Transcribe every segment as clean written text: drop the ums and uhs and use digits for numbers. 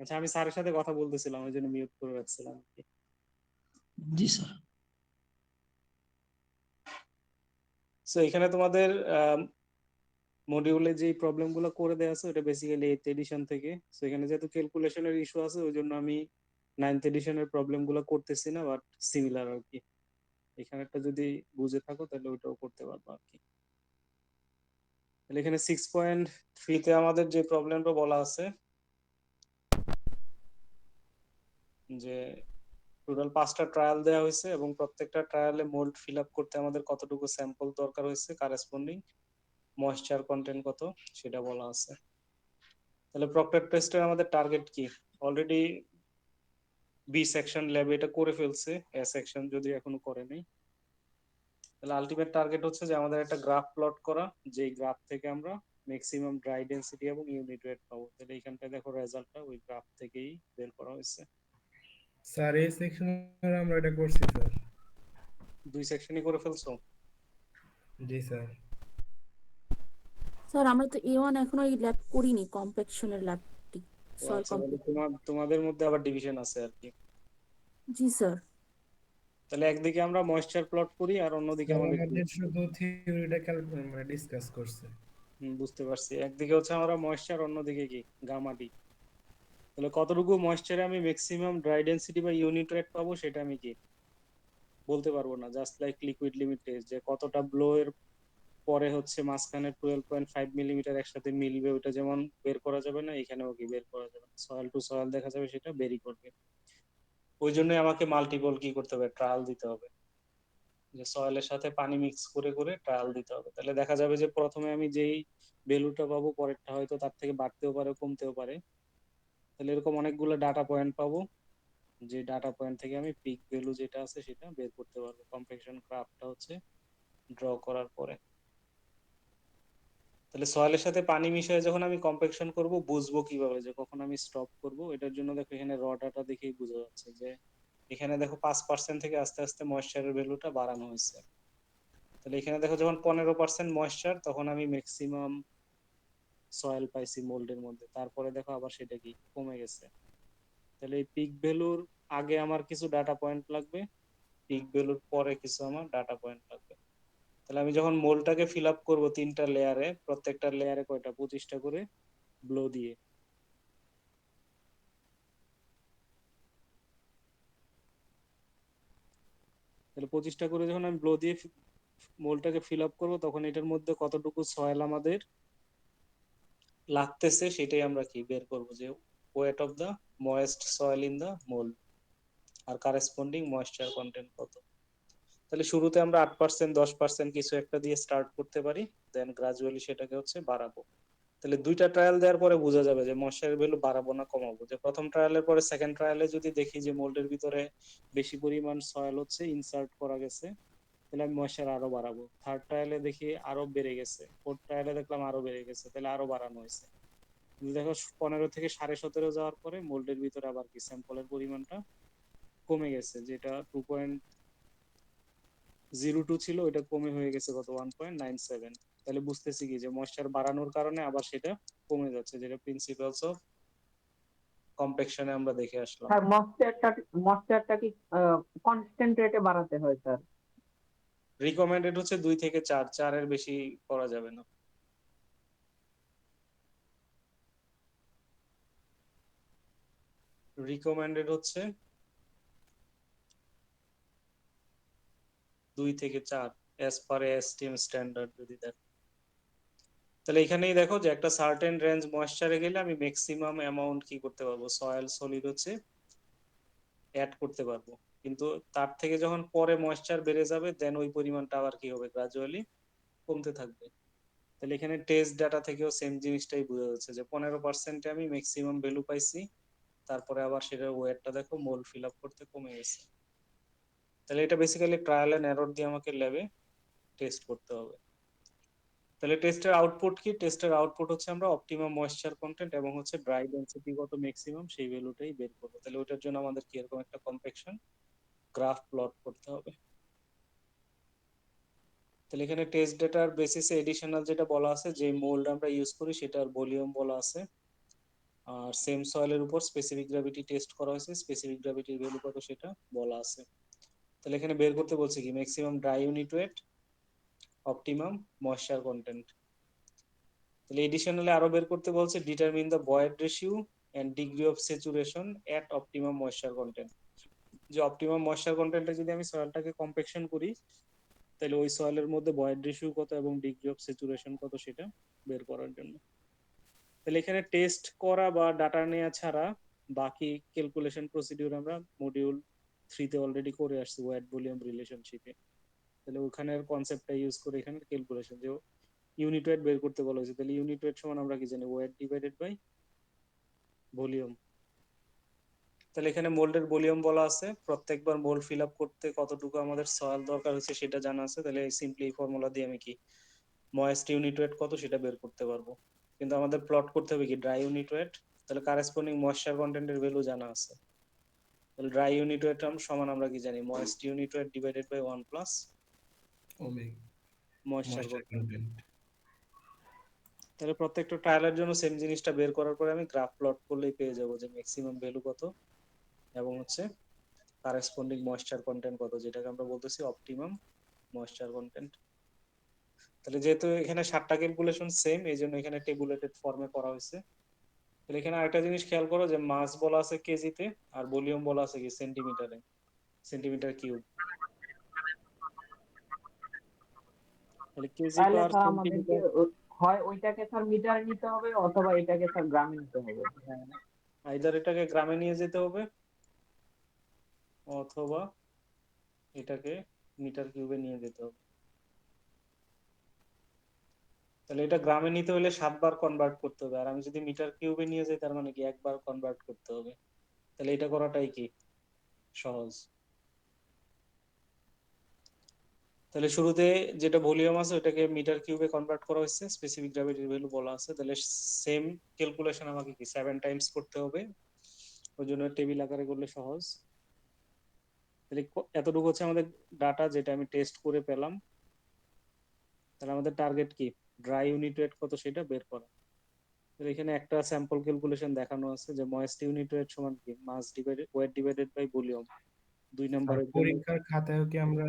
আচ্ছা, আমি স্যারের সাথে কথা বলতেছিলাম, ওই জন্য মিউট করে রাখছিলাম। জি স্যার। সো এখানে তোমাদের মডিউলে যে প্রবলেম গুলো করে দেওয়া আছে ওটা বেসিক্যালি এইথ এডিশন থেকে। সো এখানে যেহেতু ক্যালকুলেশনের ইস্যু আছে ওই জন্য আমি নাইনথ এডিশনের প্রবলেম গুলো করতেছি না, বাট সিমিলার আর কি। এখানেটা যদি বুঝে থাকো তাহলে ওইটাও করতে পারবো আর কি। তাহলে এখানে 6.3-তে আমাদের যে প্রবলেমটা বলা আছে যে টোটাল 5টা ট্রায়াল দেওয়া হয়েছে এবং প্রত্যেকটা ট্রায়ালে মোল্ড ফিল আপ করতে আমাদের কতটুকু স্যাম্পল দরকার হয়েছে, কারেসপন্ডিং ময়েশ্চার কন্টেন্ট কত, সেটা বলা আছে। তাহলে প্রক্টর টেস্টের আমাদের টার্গেট কি? অলরেডি বি সেকশন ল্যাবে এটা করে ফেলছে, এ সেকশন যদি এখনো করেনি। তাহলে আলটিমেট টার্গেট হচ্ছে যে আমাদের একটা গ্রাফ প্লট করা, যে গ্রাফ থেকে আমরা ম্যাক্সিমাম ড্রাই ডেনসিটি এবং ইউনিট রেট পাবো। তাহলে এইখানটায় দেখো রেজাল্টটা ওই গ্রাফ থেকেই বের করা হয়েছে। স্যার এই সেকশনের আমরা এটা করছি স্যার। দুই সেকশনই করে ফেলছো? জি স্যার। স্যার আমরা তো A1 এখনো এই ল্যাব করিনি, কম্প্যাকশনের ল্যাবটি, ও সয়েল আচ্ছা, তাহলে কম্প্যাকশন। তোমাদের মধ্যে আবার ডিভিশন আছে আর কি। জি স্যার। তাহলে একদিকে আমরা ময়েশ্চার প্লট করি আর অন্যদিকে স্যার আমাদের আমাদের শুধু থিওরিটা মানে ডিসকাস করছে। বুঝতে পারছি, একদিকে হচ্ছে আমরা ময়েশ্চার, অন্যদিকে কি গামা ডি। তাহলে কতটুকু ময়েশ্চারে আমি ম্যাক্সিমাম ড্রাই ডেনসিটি বা ইউনিট রেট পাবো সেটা আমি কি বলতে পারবো না। Just like liquid limit test, যে কতটা ব্লো এর পরে হচ্ছে মাঝখানে 12.5 মিলিমিটার একসাথে মিলবে, ওটা যেমন বের করা যাবে না, এখানেও কি বের করা যাবে না, সয়েল টু সয়েল দেখা যাবে, সেটা বেরই করবে। ওই জন্য আমাকে মাল্টিপল কি করতে হবে, ট্রায়াল দিতে হবে, যে সয়েলের সাথে পানি মিক্স করে করে ট্রায়াল দিতে হবে। তাহলে দেখা যাবে যে প্রথমে আমি যেই ভ্যালুটা পাবো পরেরটা হয়তো তার থেকে বাড়তেও পারে কমতেও পারে। তাহলে এরকম অনেকগুলো ডাটা পয়েন্ট পাবো, যে ডাটা পয়েন্ট থেকে আমি পিক ভ্যালু যেটা আছে সেটা বের করতে পারবো কম্প্যাকশন গ্রাফটা হচ্ছে ড্র করার পরে। তাহলে সয়েলের সাথে পানি মিশিয়ে যখন আমি কম্প্যাকশন করব, বুঝবো কিভাবে যে কখন আমি স্টপ করব? এটার জন্য দেখো এখানে র ডাটা দেখেই বোঝা যাচ্ছে যে এখানে দেখো 5% থেকে আস্তে আস্তে ময়েশ্চারের ভ্যালুটা বাড়ানো হয়েছে। তাহলে এখানে দেখো যখন 15% ময়েশ্চার, তখন আমি ম্যাক্সিমাম সয়েল পাইছি মোল্ডের মধ্যে, তারপরে দেখো আবার সেটা কি কমে গেছে। তাহলে এই পিক ভ্যালুর আগে আমার কিছু ডাটা পয়েন্ট লাগবে, পিক ভ্যালুর পরে কিছু আমার ডাটা পয়েন্ট লাগবে। তাহলে আমি যখন মোলটাকে ফিল আপ করবো 3টা লেয়ারে, প্রত্যেকটা লেয়ারে কয়টা, 25টা করে ব্লো দিয়ে। তাহলে 25টা করে যখন আমি ব্লো দিয়ে মোলটাকে ফিল আপ করবো, তখন এটার মধ্যে কতটুকু সয়েল আমাদের লাগতেছে সেটাই আমরা কি বের করবো, যে weight of the moist soil in the mould আর কারেসপন্ডিং ময়েশ্চার কন্টেন্ট কত। তাহলে শুরুতে আমরা 8%, 10% কিছু একটা দিয়ে স্টার্ট করতে পারি, দেন গ্রাজুয়ালি সেটাকে হচ্ছে বাড়াবো। তাহলে দুইটা ট্রায়াল দেওয়ার পরে বোঝা যাবে যে ময়েশ্চারের ভ্যালু বাড়াবো না কমাবো। যে প্রথম ট্রায়ালের পরে সেকেন্ড ট্রায়ালে যদি দেখি যে মোল্ডের ভিতরে বেশি পরিমাণ সয়েল হচ্ছে ইনসার্ট করা গেছে, তাহলে আমি ময়েশ্চার আরো বাড়াবো। থার্ড ট্রায়ালে দেখি আরো বেড়ে গেছে, ফোর্থ ট্রায়ালে দেখলাম আরো বেড়ে গেছে, তাহলে আরো বাড়ানো হয়েছে। কিন্তু দেখো 15 থেকে 17.5 যাওয়ার পরে মোল্ডের ভিতরে আবার কি স্যাম্পলের পরিমাণটা কমে গেছে, যেটা 2.02 ছিল ওটা কমে হয়ে গেছে কত, 1.97। তাহলে বুঝতেছি কি যে ময়েশ্চার বাড়ানোর কারণে আবার সেটা কমে যাচ্ছে, যেটা প্রিন্সিপালস অফ কম্প্যাকশনে আমরা দেখে আসলাম। স্যার ময়েশ্চারটা কি কনস্ট্যান্ট রেটে বাড়াতে হয় স্যার? রিকমেন্ডেড হচ্ছে 2 থেকে 4, 4-এর বেশি করা যাবে না। রিকমেন্ডেড হচ্ছে 2 থেকে 4, অ্যাজ পার এসটিএম স্ট্যান্ডার্ড যদি দেখো। তাহলে এখানেই দেখো যে একটা সার্টেন রেঞ্জ ময়েশ্চারে গেলে আমি ম্যাক্সিমাম অ্যামাউন্ট কি করতে পারবো, সয়েল সলিড হচ্ছে অ্যাড করতে পারবো। কিন্তু তার থেকে যখন পরে ময়েশ্চার বেড়ে যাবে, দেন ওই পরিমাণটা আবার কি হবে, গ্রাজুয়ালি কমতে থাকবে। তাহলে এখানে টেস্ট ডাটা থেকেও সেম জিনিসটাই বোঝা যাচ্ছে যে 15%-এ আমি ম্যাক্সিমাম ভ্যালু পাইছি, তারপরে আবার সেটার ওয়েটটা দেখো মোল ফিল আপ করতে কমে গেছে। তাহলে এটা বেসিক্যালি ট্রায়াল এন্ড এরর দিয়ে আমাকে ল্যাবে টেস্ট করতে হবে। তাহলে টেস্টের আউটপুট কি? টেস্টের আউটপুট হচ্ছে আমরা অপটিমাম ময়েশ্চার কন্টেন্ট এবং হচ্ছে ড্রাই ডেনসিটি কত ম্যাক্সিমাম সেই ভ্যালুটাই বের করবো। তাহলে ওটার জন্য আমাদের কি এরকম একটা কম্প্যাকশন গ্রাফ প্লট করতে হবে। তাহলে এখানে টেস্ট ডেটার বেসিসে এডিশনাল যেটা বলা আছে, যে মোল্ড আমরা ইউজ করি সেটার ভলিউম বলা আছে। আর সেম সয়েলের উপর স্পেসিফিক গ্র্যাভিটি টেস্ট করা হয়েছে, স্পেসিফিক গ্র্যাভিটির ভ্যালু কত সেটা বলা আছে। তাহলে এখানে বের করতে বলছে কি maximum dry unit weight, optimum moisture content. তাহলে এডিশনালি আরো বের করতে বলছে determine the void ratio and degree of saturation at optimum moisture content. যে অপটিমাম ময়েশ্চার কন্টেন্টে যদি আমি সয়েলটাকে কম্প্যাকশন করি তাহলে ওই সয়েলের মধ্যে ভয়েড রেশিও কত এবং ডিগ্রি অফ স্যাচুরেশন কত সেটা বের করার জন্য। তাহলে এখানে টেস্ট করা বা ডাটা নেওয়া ছাড়া বাকি ক্যালকুলেশন প্রসিডিউর আমরা মডিউল 3 তে অলরেডি করে আসছি ওয়েট ভলিউম রিলেশনশিপে। তাহলে ওখানের কনসেপ্টটা ইউজ করে এখানে ক্যালকুলেশন যে ইউনিট ওয়েট বের করতে বলা হয়েছে। তাহলে ইউনিট ওয়েট সমান আমরা কি জানি ওয়েট ডিভাইডেড বাই ভলিউম। তাহলে এখানে মোল্ডের ভলিউম বলা আছে, প্রত্যেকবার মোল্ড ফিল আপ করতে কতটুকু আমাদের সয়েল দরকার হচ্ছে সেটা জানা আছে। তাহলে সিম্পলি এই ফর্মুলা দিয়ে আমি কি ময়েস্ট ইউনিট ওয়েট কত সেটা বের করতে পারবো। কিন্তু আমাদের প্লট করতে হবে কি ড্রাই ইউনিট ওয়েট, তাহলে কারেসপন্ডিং ময়েশ্চার কন্টেন্টের ভ্যালু জানা আছে। তাহলে ড্রাই ইউনিট ওয়েট সমান আমরা কি জানি moist unit weight divided by 1 plus omega moisture moisture content. Content. তাহলে প্রত্যেকটা ট্রায়ালের জন্য সেম জিনিসটা বের করার পরে আমি গ্রাফ প্লট করলেই পেয়ে যাবো যে ম্যাক্সিমাম ভ্যালু কত এবং হচ্ছে কারেসপন্ডিং ময়েশ্চার কন্টেন্ট কত, যেটাকে আমরা বলতেছি অপটিমাম ময়েশ্চার কন্টেন্ট। তাহলে যেহেতু এখানে 7টা ক্যালকুলেশন সেম, এই জন্য এখানে টেবুলেটেড ফর্মে করা হয়েছে। তাহলে এখানে আরেকটা জিনিস খেয়াল করো যে মাস বলা আছে কেজিতে আর ভলিউম বলা আছে কি সেন্টিমিটারে, সেন্টিমিটার কিউব। তাহলে কেজি তাহলে পার স্যার আমাদেরকে সেন্টিমিটার, হয় ওইটাকে স্যার মিটারে নিতে হবে অথবা এটাকে স্যার গ্রামে নিতে হবে। হ্যাঁ আইদার এটাকে গ্রামে নিয়ে যেতে হবে অথবা এটাকে মিটার কিউবে নিয়ে যেতে হবে। তাহলে এটা গ্রামে নিতে হলে 7 বার কনভার্ট করতে হবে, আর আমি যদি মিটার কিউবে নিয়ে যাই তার মানে কি একবার কনভার্ট করতে হবে। তাহলে এটা করাটাই কি সহজ। তাহলে শুরুতে যেটা ভলিউম আছে ওটাকে মিটার কিউবে কনভার্ট করা হয়েছে, স্পেসিফিক গ্র্যাভিটির ভ্যালু বলা আছে। তাহলে সেম ক্যালকুলেশন আমাকে কি 7 টাইমস করতে হবে, ওই জন্য টেবিল আকারে করলে সহজ। তাহলে এতটুকু হচ্ছে আমাদের ডাটা যেটা আমি টেস্ট করে পেলাম। তাহলে আমাদের টার্গেট কি ড্রাই ইউনিট ওয়েট কত সেটা বের করা। তাহলে এখানে একটা স্যাম্পল ক্যালকুলেশন দেখানো আছে যে ময়েস্ট ইউনিট ওয়েট সমান কি mass divided weight divided by volume. 2 নম্বরের জন্য, পরীক্ষার খাতায়ও কি আমরা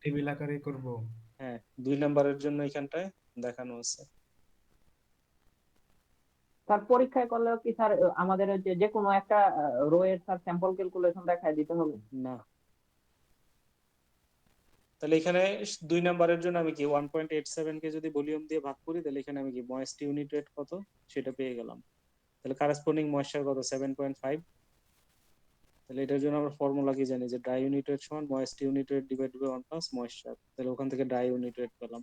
টেবিল আকারে করব? হ্যাঁ 2 নম্বরের জন্য এখানটায় দেখানো আছে। স্যার পরীক্ষায় করলেও কি স্যার আমাদের হচ্ছে যে কোনো একটা রো এর স্যার স্যাম্পল ক্যালকুলেশন দেখায় দিতে হবে? না, তাহলে এখানে 2 নম্বরের জন্য আমি কি 1.87 কে যদি ভলিউম দিয়ে ভাগ করি তাহলে এখানে আমি কি ময়েস্ট ইউনিট ওয়েট কত সেটা পেয়ে গেলাম। তাহলে কারেসপন্ডিং ময়েশ্চার কত 7.5। তাহলে এটার জন্য আমরা ফর্মুলা কি জানি যে ড্রাই ইউনিট ওয়েট সমান moist unit weight divided by 1 plus moisture. তাহলে ওখান থেকে ড্রাই ইউনিট ওয়েট পেলাম।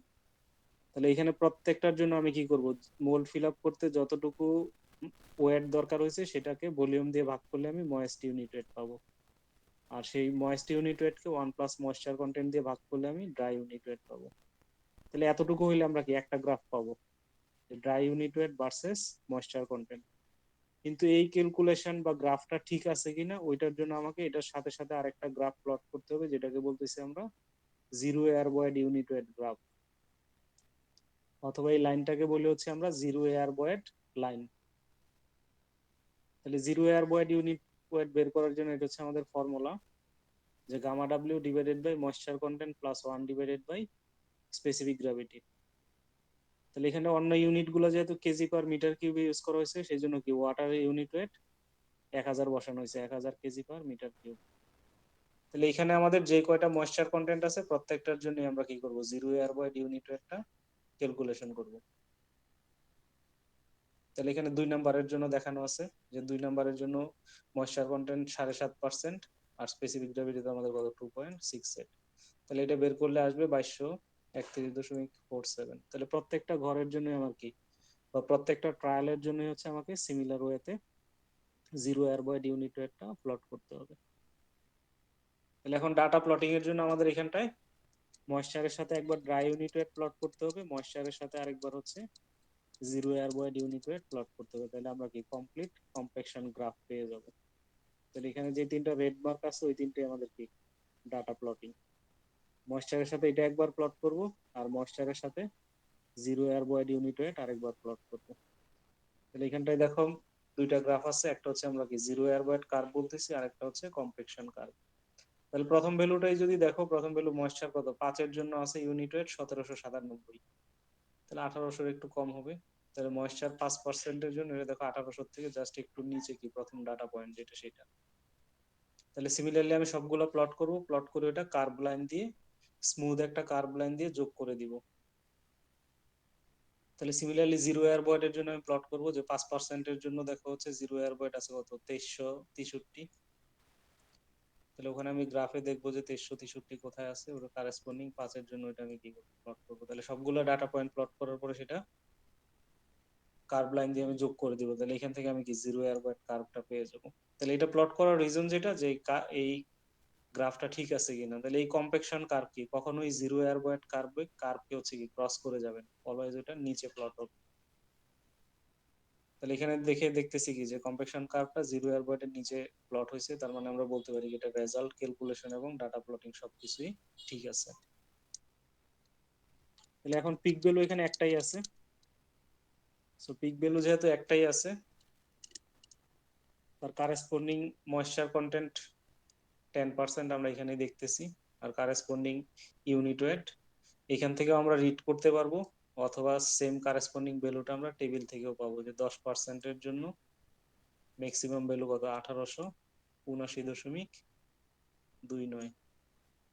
তাহলে এখানে প্রত্যেকটার জন্য আমি কি করব মোল ফিল আপ করতে যতটুকু ওয়েট দরকার হয়েছে সেটাকে ভলিউম দিয়ে ভাগ করলে আমি ময়েস্ট ইউনিট ওয়েট পাবো। আর সেই ময়েস্ট ইউনিট ওয়েটকে 1 প্লাস ময়েশ্চার কন্টেন্ট দিয়ে ভাগ করলে আমি ড্রাই ইউনিট ওয়েট পাবো। তাহলে এতটুকু হইলে আমরা কি একটা গ্রাফ পাবো dry unit wait versus moisture content. কিন্তু এই ক্যালকুলেশন বা গ্রাফটা ঠিক আছে কিনা ওইটার জন্য আমাকে এটার সাথে সাথে আরেকটা গ্রাফ প্লট করতে হবে, যেটাকে বলতেছি আমরা zero air void unit weight graph, অথবা এই লাইনটাকে বলে হচ্ছে আমরা জিরো এয়ার বয়েড লাইন। তাহলে zero air void unit weight বের করার জন্য এটা হচ্ছে আমাদের ফর্মুলা যে gamma W divided by moisture content plus 1 divided by specific gravity. তাহলে এখানে অন্য ইউনিট গুলো যেহেতু কেজি পার মিটার কিউবে ইউজ করা হয়েছে সেই জন্য কি ওয়াটারের ইউনিট ওয়েট 1000 বসানো হয়েছে, 1000 কেজি পার মিটার কিউব। তাহলে এখানে আমাদের যে কয়টা ময়েশ্চার কন্টেন্ট আছে প্রত্যেকটার জন্য আমরা কি করব জিরো এয়ার বয়েড ইউনিট ওয়েটটা ক্যালকুলেশন করব। তাহলে এখানে 2 নম্বরের জন্য দেখানো আছে যে 2 নম্বরের জন্য ময়েশ্চার কন্টেন্ট 7.5% আর স্পেসিফিক গ্র্যাভিটি আমাদের কত 2.68। তাহলে এটা বের করলে আসবে 2231.47। তাহলে প্রত্যেকটা ঘরের জন্য আমার কি বা প্রত্যেকটা ট্রায়ালের জন্য হচ্ছে আমাকে সিমিলার ওয়েতে জিরো এয়ার বয়েড ইউনিট ওয়েটটা প্লট করতে হবে। তাহলে এখন ডাটা প্লটিং এর জন্য আমাদের এখানটায় ময়েশ্চারের সাথে একবার ড্রাই ইউনিট ওয়েট প্লট করতে হবে, ময়েশ্চারের সাথে আরেকবার হচ্ছে zero air void unit weight plot করতে হবে। তাহলে আমরা কি কমপ্লিট কম্প্যাকশন গ্রাফ পেয়ে যাব। তাহলে এখানে যে 3টা রেড মার্ক আছে ওই 3টে আমাদের কি ডাটা প্লটিং। ময়েশ্চারের সাথে এটা একবার প্লট করব আর ময়েশ্চারের সাথে zero air void unit wait আরেকবার প্লট করব। তাহলে এখানটায় দেখো দুইটা গ্রাফ আছে, একটা হচ্ছে আমরা কি জিরো এয়ারবয়েড কার্ভ বলতেছি, আর একটা হচ্ছে কম্প্যাকশন কার্ভ। তাহলে প্রথম ভ্যালুটাই যদি দেখো, প্রথম ভ্যালু ময়েশ্চার কত, 5 এর জন্য আছে ইউনিট ওয়েট 1797, তাহলে 1800 একটু কম হবে। তাহলে ময়েশ্চার 5% জন্য এটা দেখো 1800 থেকে জাস্ট একটু নিচে কি প্রথম ডাটা পয়েন্ট যেটা সেটা। তাহলে সিমিলারলি আমি সবগুলো প্লট করব, প্লট করে এটা কার্ভ লাইন দিয়ে, স্মুথ একটা কার্ভ লাইন দিয়ে যোগ করে দিব। তাহলে সিমিলারলি জিরো এয়ারবয়েড এর জন্য আমি প্লট করব, যে 5% এর জন্য দেখো হচ্ছে জিরো এয়ারবয়েড আছে কত, 2363। তাহলে ওখানে আমি গ্রাফে দেখবো যে 2363 কোথায় আছে, ওটা কারেসপন্ডিং 5 এর জন্য এটা আমি কি প্লট করবো। তাহলে সবগুলো ডাটা পয়েন্ট প্লট করার পরে সেটা কার্ভ লাইন দিয়ে আমি যোগ করে দিব। তাহলে এখান থেকে আমি কি জিরো এয়ারবয়েড কার্ভটা পেয়ে যাবো। তাহলে এটা প্লট করার রিজন যেটা, যে এই গ্রাফটা ঠিক আছে কিনা। তাহলে এই কম্প্যাকশন কার্ভ কি কখনোই জিরো এয়ারবয়েড কার্ভকে হচ্ছে কি ক্রস করে যাবেন, অলওয়েজ ওটা নিচে প্লট হবে। তাহলে এখানে দেখতেছি কি যে কম্প্যাকশন কার্ভটা জিরো এয়ারবয়েড এর নিচে প্লট হয়েছে, তার মানে আমরা বলতে পারি এটা রেজাল্ট ক্যালকুলেশন এবং ডাটা প্লটিং সবকিছুই ঠিক আছে। তাহলে এখন পিক ভ্যালু এখানে একটাই আছে, সো পিক ভ্যালু যেহেতু একটাই আছে, তার কারেসপন্ডিং ময়েশ্চার কন্টেন্ট 10% আমরা এখানে দেখতেছি, আর কারেসপন্ডিং ইউনিট ওয়েট এখান থেকে আমরা রিড করতে পারবো, অথবা সেম কারেসপন্ডিং ভ্যালুটা আমরা টেবিল থেকেও পাবো, যে 10%-এর জন্য ম্যাক্সিমাম ভ্যালু কত, 1879.29।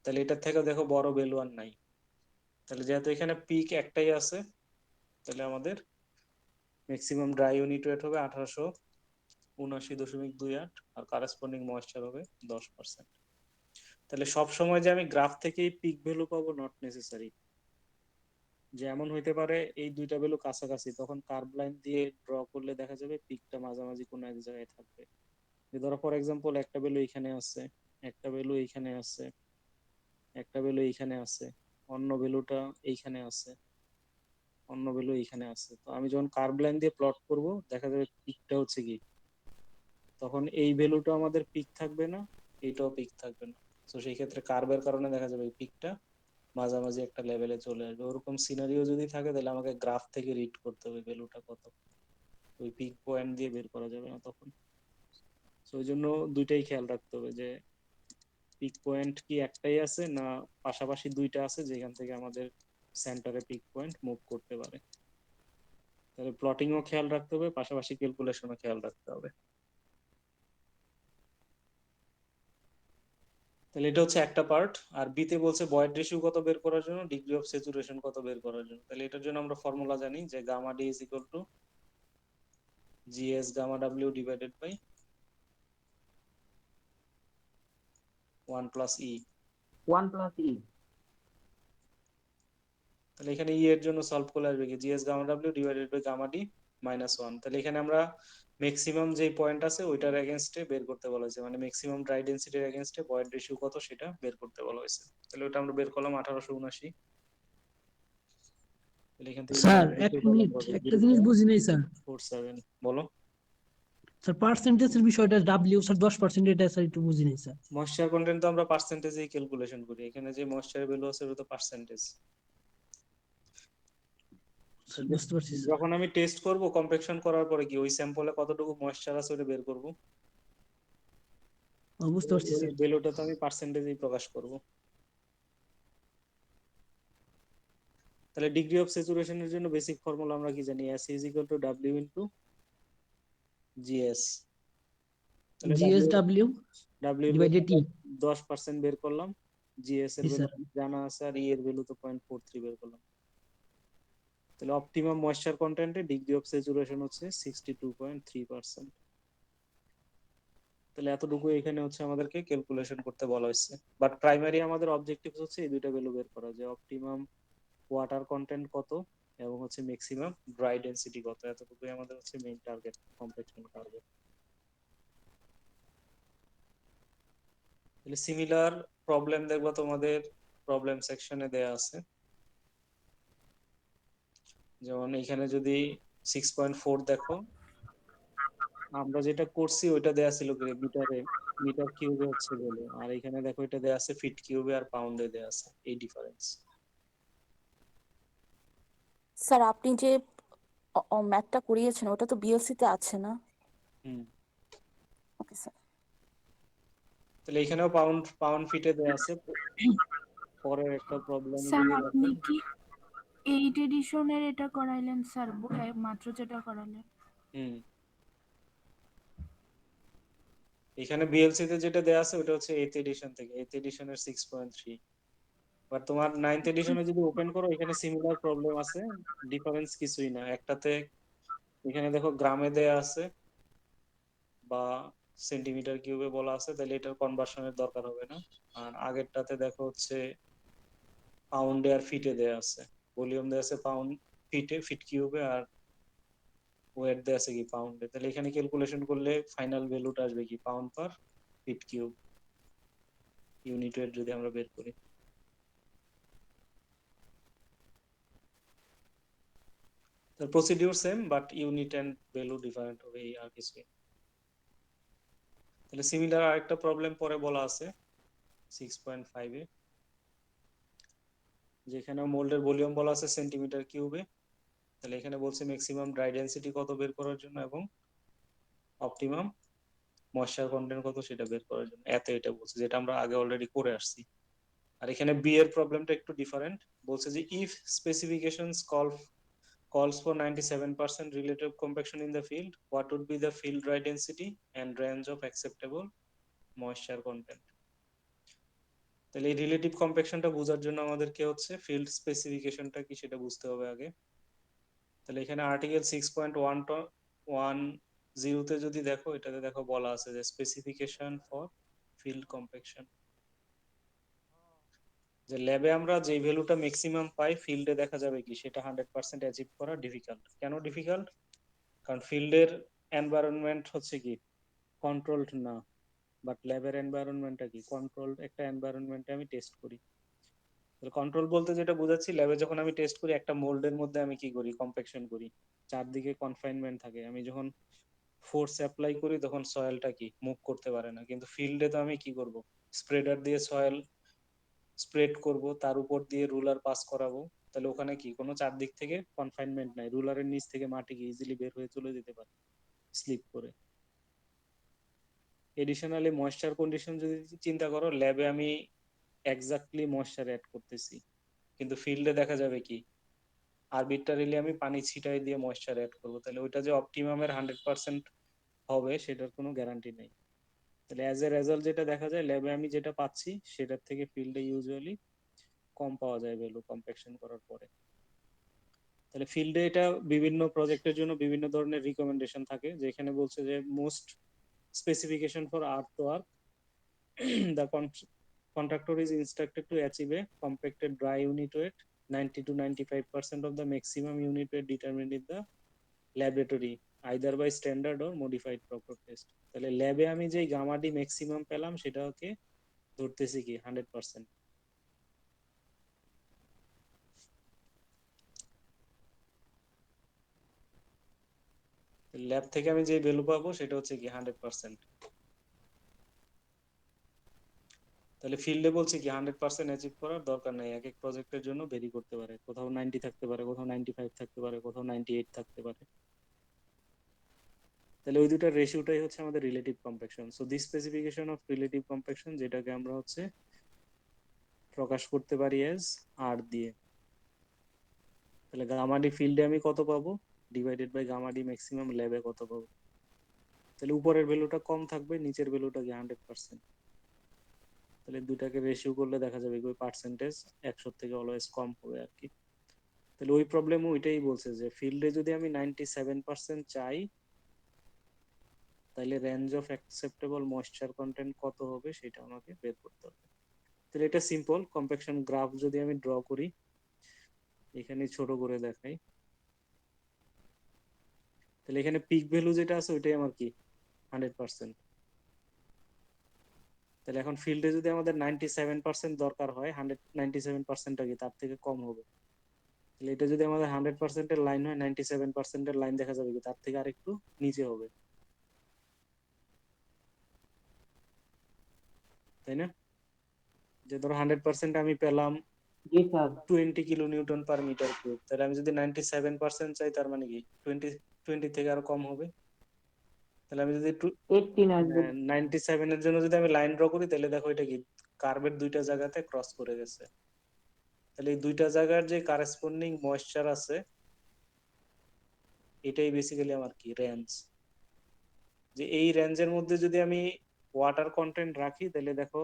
তাহলে এটার থেকে দেখো বড় ভ্যালু আর নাই। তাহলে যেহেতু এখানে পিক একটাই আছে, তাহলে আমাদের ম্যাক্সিমাম ড্রাই ইউনিট ওয়েট হবে 1879.28, আর কারেসপন্ডিং ময়েশ্চার হবে 10%। তাহলে সব সময় যে আমি গ্রাফ থেকেই পিক ভ্যালু পাবো, নট নেসেসারি। যে এমন হইতে পারে এই দুইটা ভ্যালু কাছাকাছি, তখন কার্ভ লাইন দিয়ে ড্র করলে দেখা যাবে পিকটা মাঝামাঝি কোনো এক জায়গায় থাকবে। যে ধরো ফর এক্সাম্পল একটা ভ্যালু এখানে আছে, একটা ভ্যালু এইখানে আছে, একটা ভ্যালু এইখানে আছে, অন্য ভ্যালুটা এইখানে আছে, অন্য ভ্যালু এইখানে আছে। তো আমি যখন কার্ভ লাইন দিয়ে প্লট করব, দেখা যাবে পিকটা হচ্ছে কি, তখন এই ভ্যালুটা আমাদের পিক থাকবে না, এইটাও পিক থাকবে না। তো সেই ক্ষেত্রে কার্ভের কারণে দেখা যাবে এই পিকটা মাঝামাঝি একটা লেভেলে চলে আসবে। ওরকম সিনারিও যদি থাকে, তাহলে আমাকে গ্রাফ থেকে রিড করতে হবে ভ্যালুটা কত, ওই পিক পয়েন্ট দিয়ে বের করা যাবে না তখন। তো ওই জন্য দুইটাই খেয়াল রাখতে হবে, যে পিক পয়েন্ট কি একটাই আছে না পাশাপাশি দুইটা আছে, যেখান থেকে আমাদের সেন্টারে পিক পয়েন্ট মুভ করতে পারে। তাহলে প্লটিংও খেয়াল রাখতে হবে, পাশাপাশি ক্যালকুলেশনও খেয়াল রাখতে হবে। তাহলে এটা হচ্ছে একটা পার্ট। আর বি তে বলছে বয়েড রেশিও কত বের করার জন্য, ডিগ্রি অফ স্যাচুরেশন কত বের করার জন্য। তাহলে এটার জন্য আমরা ফর্মুলা জানি, যে gamma D is equal to GS gamma W divided by 1 plus E. 1 plus E. তাহলে এখানে ই এর জন্য সলভ করলে আসবে কি, GS gamma W divided by gamma D -1। তাহলে এখানে আমরা ম্যাক্সিমাম যে পয়েন্ট আছে ওইটার এগেনস্টে বের করতে বলা হয়েছে, মানে ম্যাক্সিমাম ড্রাই ডেনসিটির এগেনস্টে বয়েড রেশিও কত সেটা বের করতে বলা হয়েছে। তাহলে ওটা আমরা বের করলাম 1879। তাহলে এখান থেকে স্যার বয়েড এক রেশিও পেলাম মিনিট, কত, একটা জিনিস বুঝি নাই স্যার। 0.47। বলো। স্যার পার্সেন্টেজের বিষয়টা ডাব্লিউ স্যার 10% এটা স্যার একটু বুঝি নাই স্যার। ময়েশ্চার কন্টেন্ট তো আমরা পার্সেন্টেজেই ক্যালকুলেশন করি, এখানে যে ময়েশ্চার ভ্যালু আছে ওটা তো পার্সেন্টেজ। বুঝতে পারছি স্যার। যখন আমি টেস্ট করব কম্প্যাকশন করার পরে কি ওই স্যাম্পলে কতটুকু ময়েশ্চার আছে ওটা বের করব, বুঝতে পারছি ওই স্যার। ভ্যালুটা তো আমি পার্সেন্টেজেই প্রকাশ করব। তাহলে ডিগ্রি অফ স্যাচুরেশনের জন্য বেসিক ফর্মুলা আমরা কি জানি, S is equal two W into GS. তাহলে ডাব্লিউ জিএসডব্লিউ ডাব্লিউ এর ভ্যালু ডিভাইডেড টি। 10% বের করলাম, জিএস এর জি ভ্যালু স্যার। জানা আছে, আর ই এর ভ্যালু তো 0.43 বের করলাম। তাহলে অপটিমাম ময়েশ্চার কন্টেন্টে ডিগ্রি অফ স্যাচুরেশন হচ্ছে 62.3%। তাহলে এতটুকু এখানে হচ্ছে আমাদেরকে ক্যালকুলেশন করতে বলা হয়েছে। বাট প্রাইমারি আমাদের অবজেক্টিভ হচ্ছে এই দুইটা ভ্যালু বের করা, যে অপটিমাম ওয়াটার কন্টেন্ট কত এবং হচ্ছে ম্যাক্সিমাম ড্রাই ডেনসিটি কত। এতটুকুই আমাদের হচ্ছে মেইন টার্গেট কম্প্যাকশন কার্ভে। তাহলে সিমিলার প্রবলেম দেখবা তোমাদের প্রবলেম সেকশনে দেয়া আছে। যেমন এখানে যদি 6.4 দেখো, আমরা যেটা করছি ওইটা দেয়া ছিল কি মিটারে, মিটার কিউবে হচ্ছে বলে, আর এখানে দেখো এটা দেয়া আছে ফিট কিউবে আর পাউন্ডে দেয়া আছে, এই ডিফারেন্স। স্যার আপনি যে ম্যাথটা করিয়েছেন ওটা তো বিএসসি তে আছে না? হুম। Okay sir. তাহলে এখানেও পাউন্ড পাউন্ড ফিটে দেওয়া আছে। পরের একটা প্রবলেম স্যার যদি আপনি দেখেন, কি 8 এডিশনের এটা করাইলেন স্যার, মাত্র যেটা করালেন? হুম, এখানে বিএলসি তে যেটা দেওয়া আছে ওটা হচ্ছে 8th এডিশন থেকে, 8th এডিশনের 6.3। বাট তোমার 9th এডিশনে যদি ওপেন করো এখানে সিমিলার প্রবলেম আছে, ডিফারেন্স কিছুই না। একটাতে এখানে দেখো গ্রামে দেয়া আছে বা সেন্টিমিটার কিউবে বলা আছে, তাহলে এটার কনভার্সনের দরকার হবে না। আর আগেরটাতে দেখো হচ্ছে পাউন্ডে আর ফিটে দেয়া আছে, ভলিউম দেয়া আছে পাউন্ড ফিটে, ফিট কিউবে, আর ওয়েট দেয়া আছে কি পাউন্ডে। তাহলে এখানে ক্যালকুলেশন করলে ফাইনাল ভ্যালুটা আসবে কি pound per feet cube, unit weight যদি আমরা বের করি। তার procedure same, but unit and value different হবে, এই আর কিছুই। তাহলে সিমিলার আরেকটা প্রবলেম পরে বলা আছে 6.5 এ, যেখানে মোল্ডের ভলিউম বলা আছে সেন্টিমিটার কিউবে। তাহলে এখানে বলছে ম্যাক্সিমাম ড্রাই ডেনসিটি কত বের করার জন্য এবং অপটিমাম ময়েশ্চার কন্টেন্ট কত সেটা বের করার জন্য, এত এটা বলছে, যেটা আমরা আগে অলরেডি করে আসছি। আর এখানে বি এর প্রবলেমটা একটু ডিফারেন্ট, বলছে যে if specifications calls for 97% relative compaction in the field, what would be the field dry density and range of acceptable moisture content? তাহলে এই রিলেটিভ কম্প্যাকশনটা বোঝার জন্য আমাদেরকে হচ্ছে ফিল্ড স্পেসিফিকেশনটা কি সেটা বুঝতে হবে আগে। তাহলে এখানে আর্টিকেল 6.110 তে যদি দেখো, এটাতে দেখো বলা আছে যে স্পেসিফিকেশন ফর ফিল্ড কম্প্যাকশন, যে ল্যাবে আমরা যে ভ্যালুটা ম্যাক্সিমাম পাই ফিল্ডে দেখা যাবে কি সেটা 100% অ্যাচিভ করা ডিফিকাল্ট। কেন ডিফিকাল্ট? কারণ ফিল্ডের এনভায়রনমেন্ট হচ্ছে কি কন্ট্রোলড না, বাট ল্যাবের এনভায়রনমেন্টটা কি কন্ট্রোলড একটা এনভায়রনমেন্টে আমি টেস্ট করি। কন্ট্রোল বলতে যেটা বোঝাচ্ছি, ল্যাবে যখন আমি টেস্ট করি একটা মোল্ডের মধ্যে আমি কি করি কম্প্যাকশন করি, চারদিকে কনফাইনমেন্ট থাকে, আমি যখন ফোর্স অ্যাপ্লাই করি তখন সয়েলটা কি মুভ করতে পারে না। কিন্তু ফিল্ডে তো আমি কি করব, স্প্রেডার দিয়ে সয়েল স্প্রেড করব, তার উপর দিয়ে রুলার পাস করাবো, তাহলে ওখানে কি কোনো চারদিক থেকে কনফাইনমেন্ট নাই, রুলারের নিচ থেকে মাটি কি ইজিলি বের হয়ে চলে যেতে পারে স্লিপ করে। এডিশনালি ময়েশ্চার কন্ডিশন যদি চিন্তা করো, ল্যাবে আমি এক্স্যাক্টলি ময়েশ্চার অ্যাড করতেছি, কিন্তু ফিল্ডে দেখা যাবে কি আরবিট্রারিলি আমি পানি ছিটাই দিয়ে ময়েশ্চার অ্যাড করবো, তাহলে ওইটা যে অপটিমামের 100% হবে সেটার কোনো গ্যারান্টি নেই। তাহলে অ্যাজ এ রেজাল্ট যেটা দেখা যায়, ল্যাবে আমি যেটা পাচ্ছি সেটার থেকে ফিল্ডে ইউজুয়ালি কম পাওয়া যায় ভ্যালু কম্প্যাকশন করার পরে। তাহলে ফিল্ডে এটা বিভিন্ন প্রজেক্টের জন্য বিভিন্ন ধরনের রিকমেন্ডেশন থাকে, যেখানে বলছে যে most specification for earthwork, the contractor is instructed to achieve a compacted dry unit weight 90 to 95% of the maximum unit weight determined in the laboratory, either by standard or modified proper test. তাহলে ল্যাবে আমি যে gamma D maximum পেলাম সেটাকে ধরতেছি কি 100%। Lab থেকে আমি যে ভ্যালু পাবো সেটা হচ্ছে কি 100%। তাহলে ফিল্ডে বলছে কি 100% অ্যাচিভ করার দরকার নেই, এক এক প্রজেক্টের জন্য ভেরি করতে পারে, কোথাও 90 থাকতে পারে, কোথাও 95 থাকতে পারে, কোথাও 98 থাকতে পারে। তাহলে ওই দুটার রেশিওটাই হচ্ছে আমাদের relative compaction. So this specification of relative compaction, যেটাকে আমরা হচ্ছে প্রকাশ করতে পারি এজ আর দিয়ে। তাহলে গামা ডি ফিল্ডে আমি কত পাবো divided by gamma D maximum ল্যাবে কত পাবো। তাহলে উপরের ভ্যালুটা কম থাকবে, নিচের ভ্যালুটা কি 100%। তাহলে দুটাকে রেশিও করলে দেখা যাবে ওই পার্সেন্টেজ 100 থেকে অলওয়েজ কম হবে আর কি। তাহলে ওই প্রবলেমও ওইটাই বলছে যে ফিল্ডে যদি আমি 97% চাই, তাহলে range of acceptable moisture content কত হবে সেটা আমাকে বের করতে হবে। তাহলে এটা সিম্পল কম্প্যাকশন গ্রাফ যদি আমি ড্র করি, এখানে ছোট করে দেখাই, তাহলে এখানে পিক ভ্যালু যেটা আছে ওইটাই আমার কি 100%। তাহলে এখন ফিল্ডে যদি আমাদের 97% দরকার হয়, 97%টা কি তার থেকে কম হবে। তাহলে এটা যদি আমাদের 100%-এর লাইন হয়, 97%-এর লাইন দেখা যাবে কি তার থেকে আরেকটু নিচে হবে, তাই না? যে ধরো 100% আমি পেলাম জি sir. 20 kilo newton per metre cube, তাহলে আমি যদি 97% চাই তার মানে কি 20 থেকে আরো কম হবে, তাহলে আমি যদি 18 আসবে। 97 এর জন্য যদি আমি লাইন ড্র করি, তাহলে দেখো এটা কি কার্ভের দুইটা জায়গাতে ক্রস করে গেছে। তাহলে এই দুইটা জায়গার যে কারেসপন্ডিং ময়েশ্চার আছে, এটাই বেসিক্যালি আমার কি রেঞ্জ। যে এই রেঞ্জের মধ্যে যদি আমি ওয়াটার কন্টেন্ট রাখি, তাহলে দেখো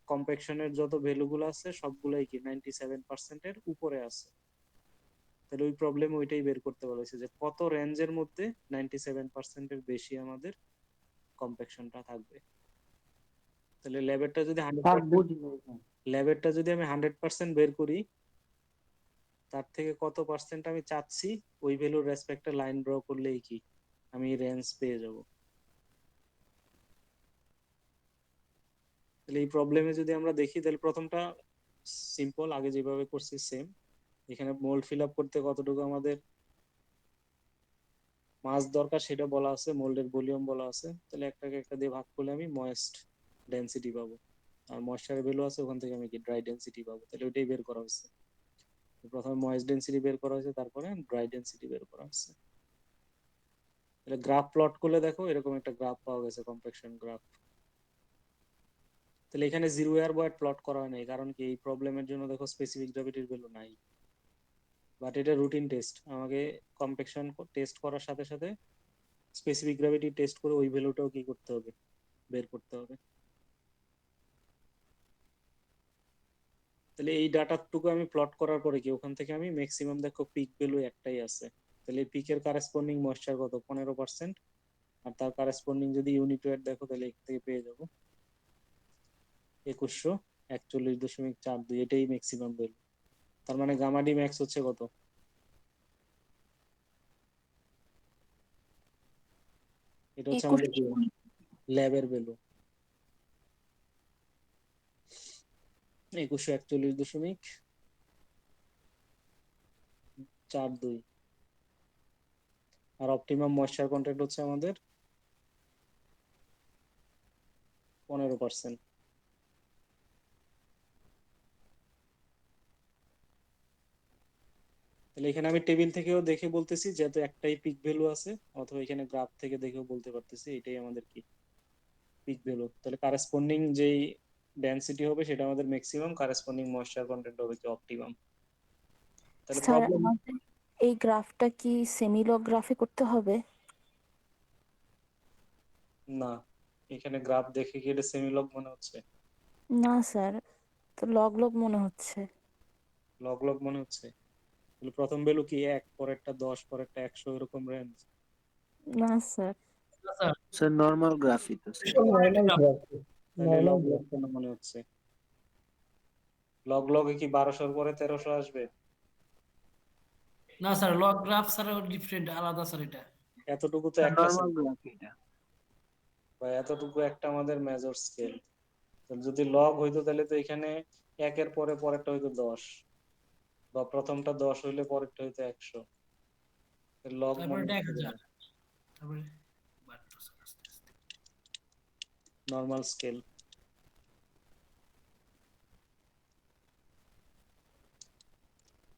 কম্প্যাকশনের যত ভ্যালুগুলো আছে সবগুলাই কি 97% এর উপরে আছে। তাহলে ওই প্রবলেম ওইটাই বের করতে বলেছে যে কত রেঞ্জের মধ্যে 97% এর বেশি আমাদের কম্প্যাকশনটা থাকবে। তাহলে ল্যাবেরটা যদি স্যার 100%, বুঝলো। ল্যাবেরটা যদি আমি 100% বের করি, তার থেকে কত পার্সেন্ট আমি চাচ্ছি ওই ভ্যালুর রেসপেক্টে লাইন ড্র করলেই কি আমি রেঞ্জ পেয়ে যাব। তাহলে এই প্রবলেমে যদি আমরা দেখি, তাহলে প্রথমটা সিম্পল, আগে যেভাবে করছি সেম। এখানে মোল্ড ফিল আপ করতে কতটুকু আমাদের মাস দরকার সেটা বলা আছে, মোল্ডের ভলিউম বলা আছে। তাহলে একটাকে একটা দিয়ে ভাগ করলে আমি ময়েস্ট ডেনসিটি পাবো, আর ময়েশ্চারের ভ্যালু আছে ওখান থেকে আমি কি ড্রাই ডেনসিটি পাবো। তাহলে ওইটাই বের করা হয়েছে। প্রথমে ময়েস্ট ডেনসিটি বের করা হয়েছে, তারপরে ড্রাই ডেনসিটি বের করা হয়েছে। তাহলে গ্রাফ প্লট করলে দেখো এরকম একটা গ্রাফ পাওয়া গেছে, কম্প্যাকশন গ্রাফ। তাহলে এখানে জিরো এয়ার বয়েড প্লট করা হয় নাই, কারণ কি এই প্রবলেমের জন্য দেখো স্পেসিফিক গ্র্যাভিটির ভ্যালু নাই। বাট এটা রুটিন টেস্ট, আমাকে কম্প্যাকশন টেস্ট করার সাথে সাথে স্পেসিফিক গ্র্যাভিটি টেস্ট করে ওই ভ্যালুটাও কি করতে হবে, বের করতে হবে। তাহলে এই ডাটাটুকু আমি প্লট করার পরে কি ওখান থেকে আমি ম্যাক্সিমাম দেখো পিক ভ্যালু একটাই আছে। তাহলে পিকের কারেসপন্ডিং ময়েশ্চার কত 15%, আর তার কারেসপন্ডিং যদি ইউনিট ওয়েট দেখো, তাহলে এখান থেকে পেয়ে যাবো 2141.42। এটাই ম্যাক্সিমাম ভ্যালু। তার মানে গামা ডি ম্যাক্স হচ্ছে কত, এটা হচ্ছে 21 আমাদের ল্যাবের ভ্যালু 2141.42। আর অপটিমাম ময়েশ্চার কন্টেন্ট হচ্ছে আমাদের 15%। তাহলে এখানে আমি টেবিল থেকেও দেখে বলতেছি যেহেতু একটাই পিক ভ্যালু আছে, অথবা এখানে গ্রাফ থেকে দেখেও বলতে পারতেছি এটাই আমাদের কি পিক ভ্যালু। তাহলে কারেসপন্ডিং যেই ডেনসিটি হবে সেটা আমাদের ম্যাক্সিমাম, কারেসপন্ডিং ময়েশ্চার কন্টেন্ট হবে কি অপটিমাম। তাহলে স্যার প্রবলেম আমাদের এই গ্রাফটা কি সেমিলগ গ্রাফে করতে হবে? না, এখানে গ্রাফ দেখে কি এটা সেমিলগ মনে হচ্ছে? না স্যার, তো লগ লগ মনে হচ্ছে। লগ লগ মনে হচ্ছে? তাহলে প্রথম ভ্যালু কি 1, পরেরটা 10, পরেরটা 100, এরকম রেঞ্জ? না স্যার, স্যার নর্মাল গ্রাফই তো স্যার। নর্মাল গ্রাফ, তাহলে নর্মাল লগ লগ গ্রাফ। কেন মনে হচ্ছে? লগ লগে কি 1200 পরে 1300 আসবে? না sir, log graph sir different, আলাদা স্যার এটা। এতটুকু তো একটা নর্মাল গ্রাফ এটা। বা এতটুকু একটা আমাদের মেজর স্কেল। যদি লগ হইতো তাহলে তো এখানে একের পরে পরেরটা হইতো 10, বা প্রথমটা 10 হইলে পরেরটা হইতো 100। লগ তারপরে মনে এটা হচ্ছে 1000, তারপরে বাড়তো স্যার আস্তে আস্তে। Normal scale.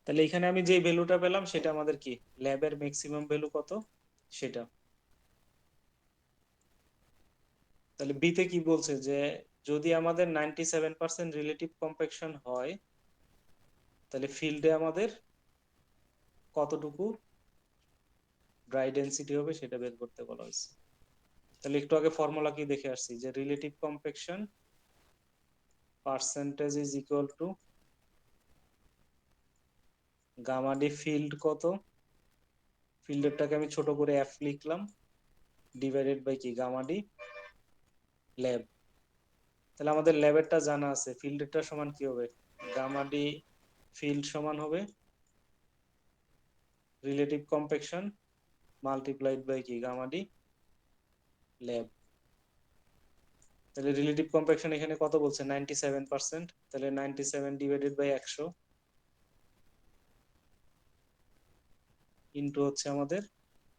তাহলে এখানে আমি যে ভ্যালুটা পেলাম সেটা আমাদের কি ল্যাবের ম্যাক্সিমাম ভ্যালু কত সেটা। তাহলে বিতে কি বলছে যে যদি আমাদের 97% রিলেটিভ কম্প্যাকশন হয়, তাহলে ফিল্ডে আমাদের কতটুকু ড্রাই ডেনসিটি হবে সেটা বের করতে বলা হয়েছে। তাহলে একটু আগে ফর্মুলা কি দেখে আসছি যে relative compaction percentage is equal to gamma D field কত, ফিল্ডেরটাকে আমি ছোট করে এফ লিখলাম, ডিভাইডেড বাই কি গামা ডি ল্যাব। তাহলে আমাদের ল্যাবেরটা জানা আছে, ফিল্ডেরটা সমান কি হবে, গামা ডি ফিল্ড সমান হবে রিলেটিভ কম্প্যাকশন মাল্টিপ্লাইড বাই কি গামা ডি ল্যাব। তাহলে রিলেটিভ কম্প্যাকশন এখানে কত বলছে 97%, তাহলে 97 ডিভাইডেড বাই 100 ইনটু হচ্ছে আমাদের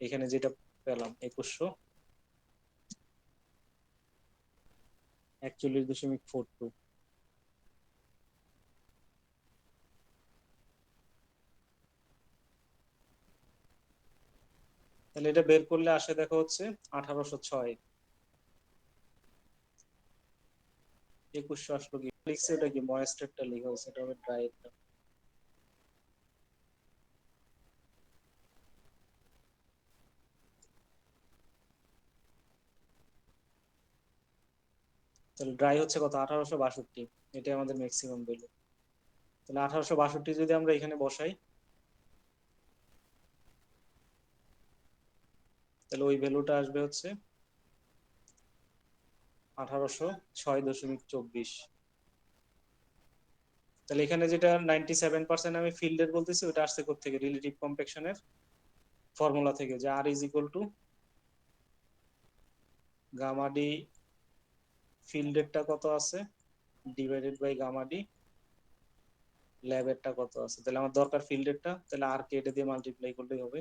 এখানে যেটা পেলাম 2141.42। তাহলে এটা বের করলে আসে দেখো হচ্ছে 1806। 2100 আসলো কি লিখছে, ওটা কি ময়েস্টারটা লেখা হয়েছে, এটা হবে ড্রাইটা। তাহলে ড্রাই হচ্ছে কত, 1862, এটাই আমাদের ম্যাক্সিমাম ভ্যালু। তাহলে 1862 যদি আমরা এখানে বসাই, তাহলে ওই ভ্যালুটা আসবে হচ্ছে 1806.24। তাহলে এখানে যেটা 97% আমি ফিল্ডের বলতেছি, ওটা আসছে থেকে রিলেটিভ কম্প্যাকশনের ফর্মুলা থেকে, যে আর is equal to gamma D ফিল্ডেরটা কত আছে ডিভাইডেড বাই গামা ডি ল্যাবেরটা কত আছে। তাহলে আমার দরকার ফিল্ডেরটা, তাহলে আর কে এটা দিয়ে মাল্টিপ্লাই করলেই হবে।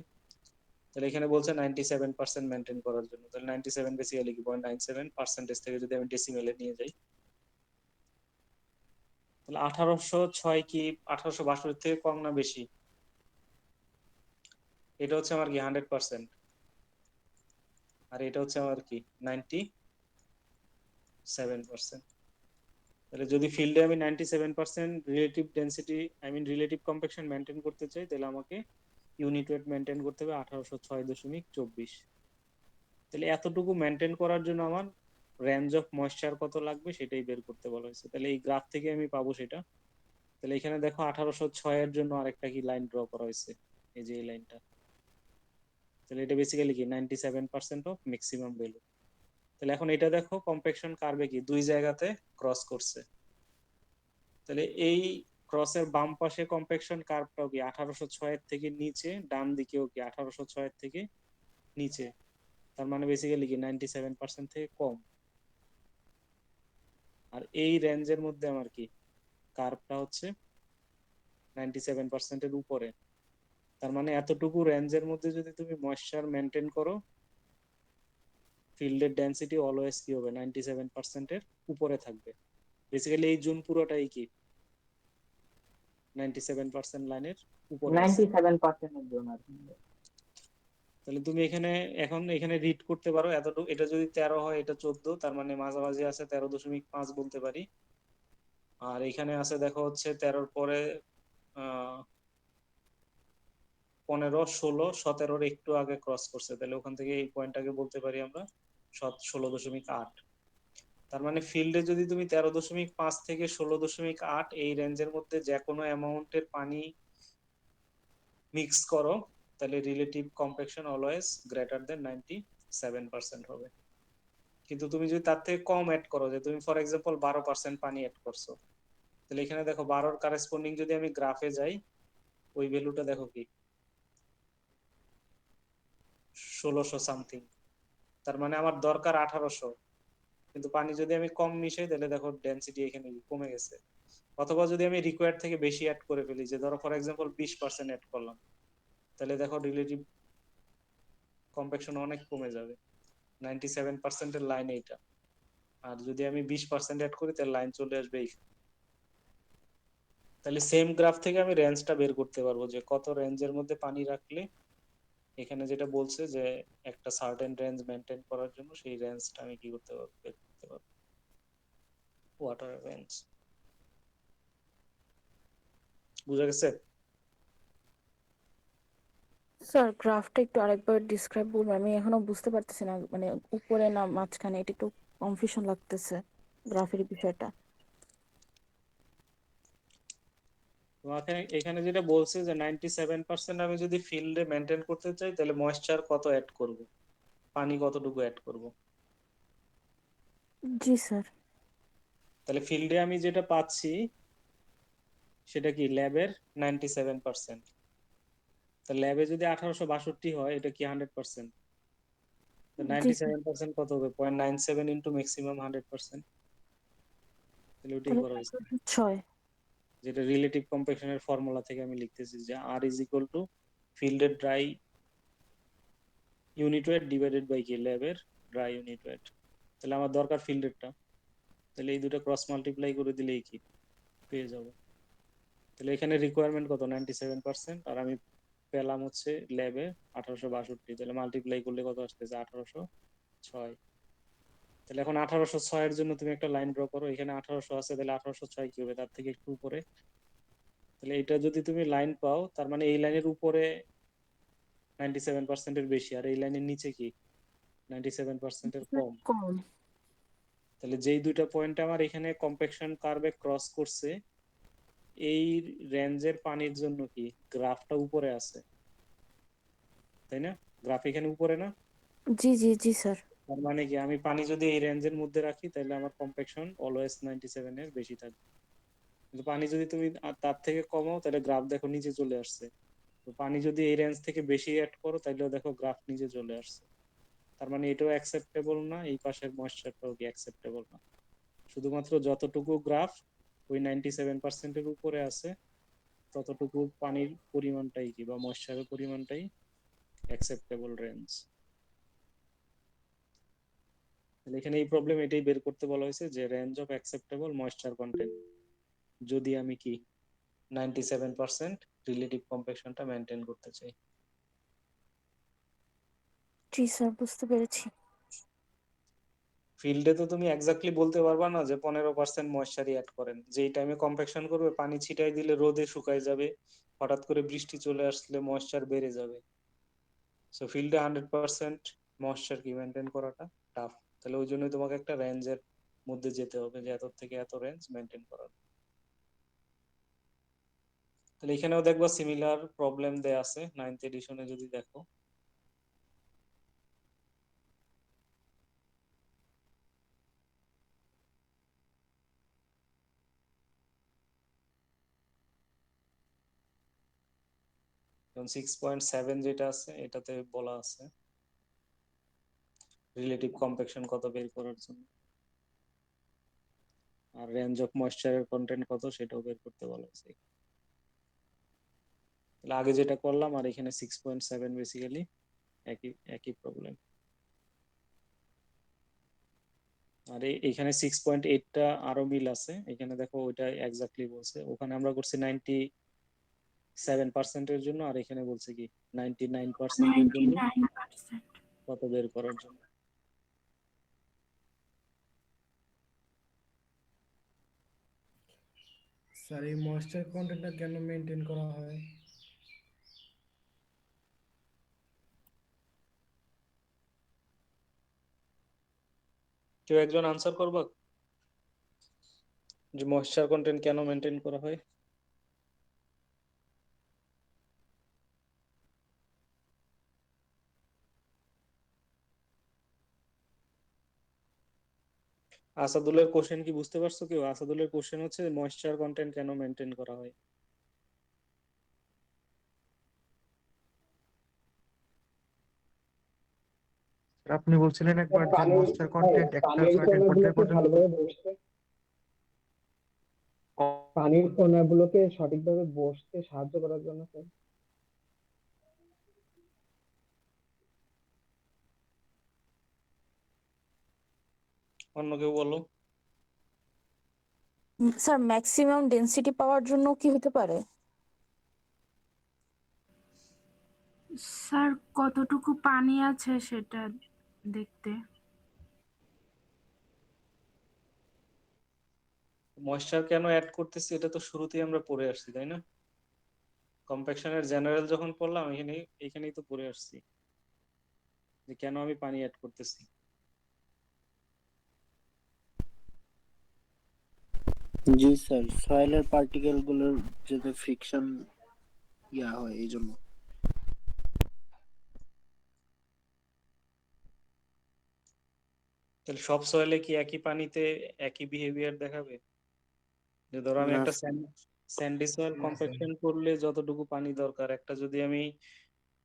তাহলে এখানে বলছে 97% মেনটেন করার জন্য, তাহলে 97 বেসিক্যালি কি 0.97% থেকে যদি আমি ডেসিমেলে নিয়ে যাই, তাহলে 1806 কি 1862 থেকে কম না বেশি? এটা হচ্ছে আমার কি 100%, আর এটা হচ্ছে আমার কি 97%। তাহলে যদি ফিল্ডে আমি 97% relative density relative compaction maintain করতে চাই, তাহলে আমাকে ইউনিট ওয়েট মেনটেন করতে হবে 1806.24। তাহলে এতটুকু মেনটেন করার জন্য আমার রেঞ্জ অফ ময়েশ্চার কত লাগবে সেটাই বের করতে বলা হয়েছে। তাহলে এই গ্রাফ থেকে আমি পাবো সেটা। তাহলে এখানে দেখো 1806 এর জন্য আরেকটা কি লাইন ড্র করা হয়েছে, এই যে এই লাইনটা। তাহলে এটা বেসিক্যালি কি 97% অফ ম্যাক্সিমাম ভ্যালু। তাহলে এখন এটা দেখো কম্প্যাকশন কার্ভে কি দুই জায়গাতে ক্রস করছে। তাহলে এই ক্রসের বাম পাশে কম্প্যাকশন কার্ভটাও কি 1806 এর থেকে নিচে, ডান দিকেও কি 1806 এর থেকে নিচে। তার মানে বেসিক্যালি কি 97% থেকে কম। আর এই রেঞ্জের মধ্যে আমার কি কার্ভটা হচ্ছে 97% এর উপরে। তার মানে এতটুকু রেঞ্জের মধ্যে যদি তুমি ময়েশ্চার মেনটেন করো, ফিল্ডের ডেনসিটি অলওয়েজ কি হবে 97% এর উপরে থাকবে। বেসিক্যালি এই জোন পুরোটাই কি 97% লাইনের উপরে আছে। 97% এর জন্য আর কি। তাহলে তুমি এখানে এখন এখানে রিড করতে পারো এতটুকু, এটা যদি 13 হয় এটা 14, তার মানে মাঝামাঝি আছে 13.5 বলতে পারি। আর এখানে আছে দেখো হচ্ছে 13-র পরে 15, 16, 17-র একটু আগে ক্রস করছে, তাহলে ওখান থেকে এই পয়েন্টটাকে বলতে পারি আমরা 16.8। তার মানে ফিল্ডে যদি তুমি 13.5 থেকে 16.8 এই রেঞ্জের মধ্যে যে কোনো অ্যামাউন্টের পানি মিক্স করো, তাহলে relative compaction always greater than 97% হবে। কিন্তু তুমি যদি তার থেকে কম অ্যাড করো, যে তুমি ফর এক্সাম্পল 12% পানি অ্যাড করছো, তাহলে এখানে দেখো 12-র কারেসপন্ডিং যদি আমি গ্রাফে যাই, ওই ভ্যালুটা দেখো কি 1600 সামথিং। তার মানে আমার দরকার 1800, কিন্তু পানি যদি আমি কম মিশাই তাহলে দেখো ডেনসিটি এখানে কমে গেছে। অথবা যদি আমি রিকোয়ার্ড থেকে বেশি অ্যাড করে ফেলি, যে ধরো ফর এক্সাম্পল 20% অ্যাড করলাম, তাহলে দেখো রিলেটিভ কম্প্যাকশন অনেক কমে যাবে। 97% এর লাইন এইটা, আর যদি আমি 20% অ্যাড করি তাহলে লাইন চলে আসবে এইখানে। তাহলে সেম গ্রাফ থেকে আমি রেঞ্জটা বের করতে পারবো, যে কত রেঞ্জের মধ্যে পানি রাখলে এখানে যেটা বলছে যে একটা সার্টেন রেঞ্জ মেনটেন করার জন্য, সেই রেঞ্জটা আমি কি করতে পারবো, বের করতে পারবো। ওয়াটার রেঞ্জ বুঝা গেছে? স্যার গ্রাফটা একটু আরেকবার ডিসক্রাইব করবেন, আমি এখনো বুঝতে পারতেছি না, মানে উপরে না মাঝখানে, এটা একটু কনফিউশন লাগতেছে গ্রাফের বিষয়টা। তোমাকে এখানে যেটা বলছে যে 97% আমি যদি ফিল্ডে মেনটেন করতে চাই, তাহলে ময়েশ্চার কত অ্যাড করব, পানি কতটুকু অ্যাড করব। জি স্যার। তাহলে ফিল্ডে আমি যেটা পাচ্ছি সেটা কি ল্যাবের 97%। তা ল্যাবে যদি 1862 হয়, এটা কি 100%? তো জি স্যার। 97% কত হবে, 0.97 ইন্টু ম্যাক্সিমাম 100%। তাহলে ওইটাই তাহলে করা হয়েছে, 6। যেটা রিলেটিভ কম্প্যাকশনের ফর্মুলা থেকে আমি লিখতেছি, যে আর ইজ ইকুয়াল টু ফিল্ডের dry unit weight divided by কি ল্যাবের ড্রাই ইউনিট ওয়েট। তাহলে আমার দরকার ফিল্ডেরটা, তাহলে এই দুটো ক্রস মাল্টিপ্লাই করে দিলেই কি পেয়ে যাব। তাহলে এখানে রিকোয়ারমেন্ট কত 97%, আর আমি পেলাম হচ্ছে ল্যাবে 1862, তাহলে মাল্টিপ্লাই করলে কত আসতেছে 1806। তাহলে এখন 1806 জন্য তুমি একটা লাইন ড্র করো, এখানে 1800 আছে, তাহলে 1806 কি হবে, তার থেকে একটু উপরে। তাহলে এটা যদি তুমি লাইন পাও, তার মানে এই লাইনের উপরে 97% বেশি, আর এই লাইনের নিচে কি 97% কম। কম। তাহলে যেই দুইটা পয়েন্ট আমার এখানে কম্প্যাকশন কার্ভে ক্রস করছে, এই রেঞ্জের পানির জন্য কি গ্রাফটা উপরে আছে, তাই না? গ্রাফ এখানে উপরে না? জি জি জি স্যার। তার মানে কি আমি পানি যদি এই রেঞ্জের মধ্যে রাখি, তাহলে আমার কম্প্যাকশন অলওয়েজ 97 এর বেশি থাকবে। কিন্তু পানি যদি তুমি তার থেকে কমাও, তাহলে গ্রাফ দেখো নিচে চলে আসছে। তো পানি যদি এই রেঞ্জ থেকে বেশি অ্যাড করো, তাহলে দেখো গ্রাফ নিচে চলে আসছে। তার মানে এটাও অ্যাকসেপ্টেবল না, এই পাশের ময়েশ্চারটাও কি অ্যাকসেপ্টেবল না। শুধুমাত্র যতটুকু গ্রাফ ওই 97%-এর উপরে আছে, ততটুকু পানির পরিমাণটাই কি বা ময়েশ্চারের পরিমাণটাই অ্যাকসেপ্টেবল রেঞ্জ। তাহলে এখানে এই প্রবলেম এটাই বের করতে বলা হয়েছে যে range of acceptable moisture content, যদি আমি কি 97% রিলেটিভ কম্প্যাকশনটা মেনটেন করতে চাই। জি স্যার, বুঝতে পেরেছি। ফিল্ডে তো তুমি এক্স্যাক্টলি বলতে পারবা না যে 15% ময়েশ্চারই অ্যাড করেন, যেই টাইমে কম্প্যাকশন করবে পানি ছিটাই দিলে রোদে শুকায় যাবে, হঠাৎ করে বৃষ্টি চলে আসলে ময়েশ্চার বেড়ে যাবে। সো ফিল্ডে 100% ময়েশ্চার কি মেনটেন করাটা টাফ। তাহলে ওই জন্যই তোমাকে একটা রেঞ্জের মধ্যে যেতে হবে, যে এত থেকে এত রেঞ্জ মেনটেন করার। তাহলে এখানেও দেখবা সিমিলার প্রবলেম দেয়া আছে 9th এডিশনে, যদি দেখো। যেমন 6.7 যেটা আছে, এটাতে বলা আছে রিলেটিভ কম্প্যাকশন কত বের করার জন্য, আর রেঞ্জ অফ ময়েশ্চারের কন্টেন্ট কত সেটাও বের করতে বলা আছে। তাহলে আগে যেটা করলাম আর এখানে 6.7 বেসিক্যালি একই একই প্রবলেম। আর এখানে 6.8টা আরো মিল আছে, এখানে দেখো ওইটা এক্স্যাক্টলি বলছে, ওখানে আমরা করছি 97%-এর জন্য, আর এখানে বলছে কি 99%-এর জন্য 99%। কত বের করার জন্য। স্যার এই ময়েশ্চার কন্টেন্টটা কেন মেনটেন করা হয়? কেউ একজন আনসার করবা যে ময়েশ্চার কন্টেন্ট কেন মেনটেন করা হয়? আসাদুলের কোশ্চেন কি বুঝতে পারছো কেউ? আসাদুলের কোশ্চেন হচ্ছে ময়েশ্চার কন্টেন্ট কেন মেনটেন করা হয়। আপনি বলছিলেন একবার যে ময়েশ্চার কন্টেন্ট একটা সার্টেন পর্যায় পর্যন্ত পানির কণাগুলোকে সঠিকভাবে বসতে সাহায্য করার জন্য স্যার। অন্য কেউ বলো। স্যার ম্যাক্সিমাম ডেনসিটি পাওয়ার জন্য কি হতে পারে? স্যার কতটুকু পানি আছে সেটা দেখতে। ময়েশ্চার কেন অ্যাড করতেছি এটা তো শুরুতেই আমরা পড়ে আসছি, তাই না? কম্প্যাকশনের জেনারেল যখন পড়লাম এখানেই তো পড়ে আসছি যে কেন আমি পানি অ্যাড করতেছি। জি স্যার, সয়েলের পার্টিকেল গুলোর যাতে ফ্রিকশন হয় এই জন্য। তাহলে সব সয়েলে কি একই পানিতে একই বিহেভিয়ার দেখাবে? যে ধরো আমি না একটা স্যার। স্যান্ডি সয়েল না স্যার। কম্প্যাকশন করলে যতটুকু পানি দরকার, একটা যদি আমি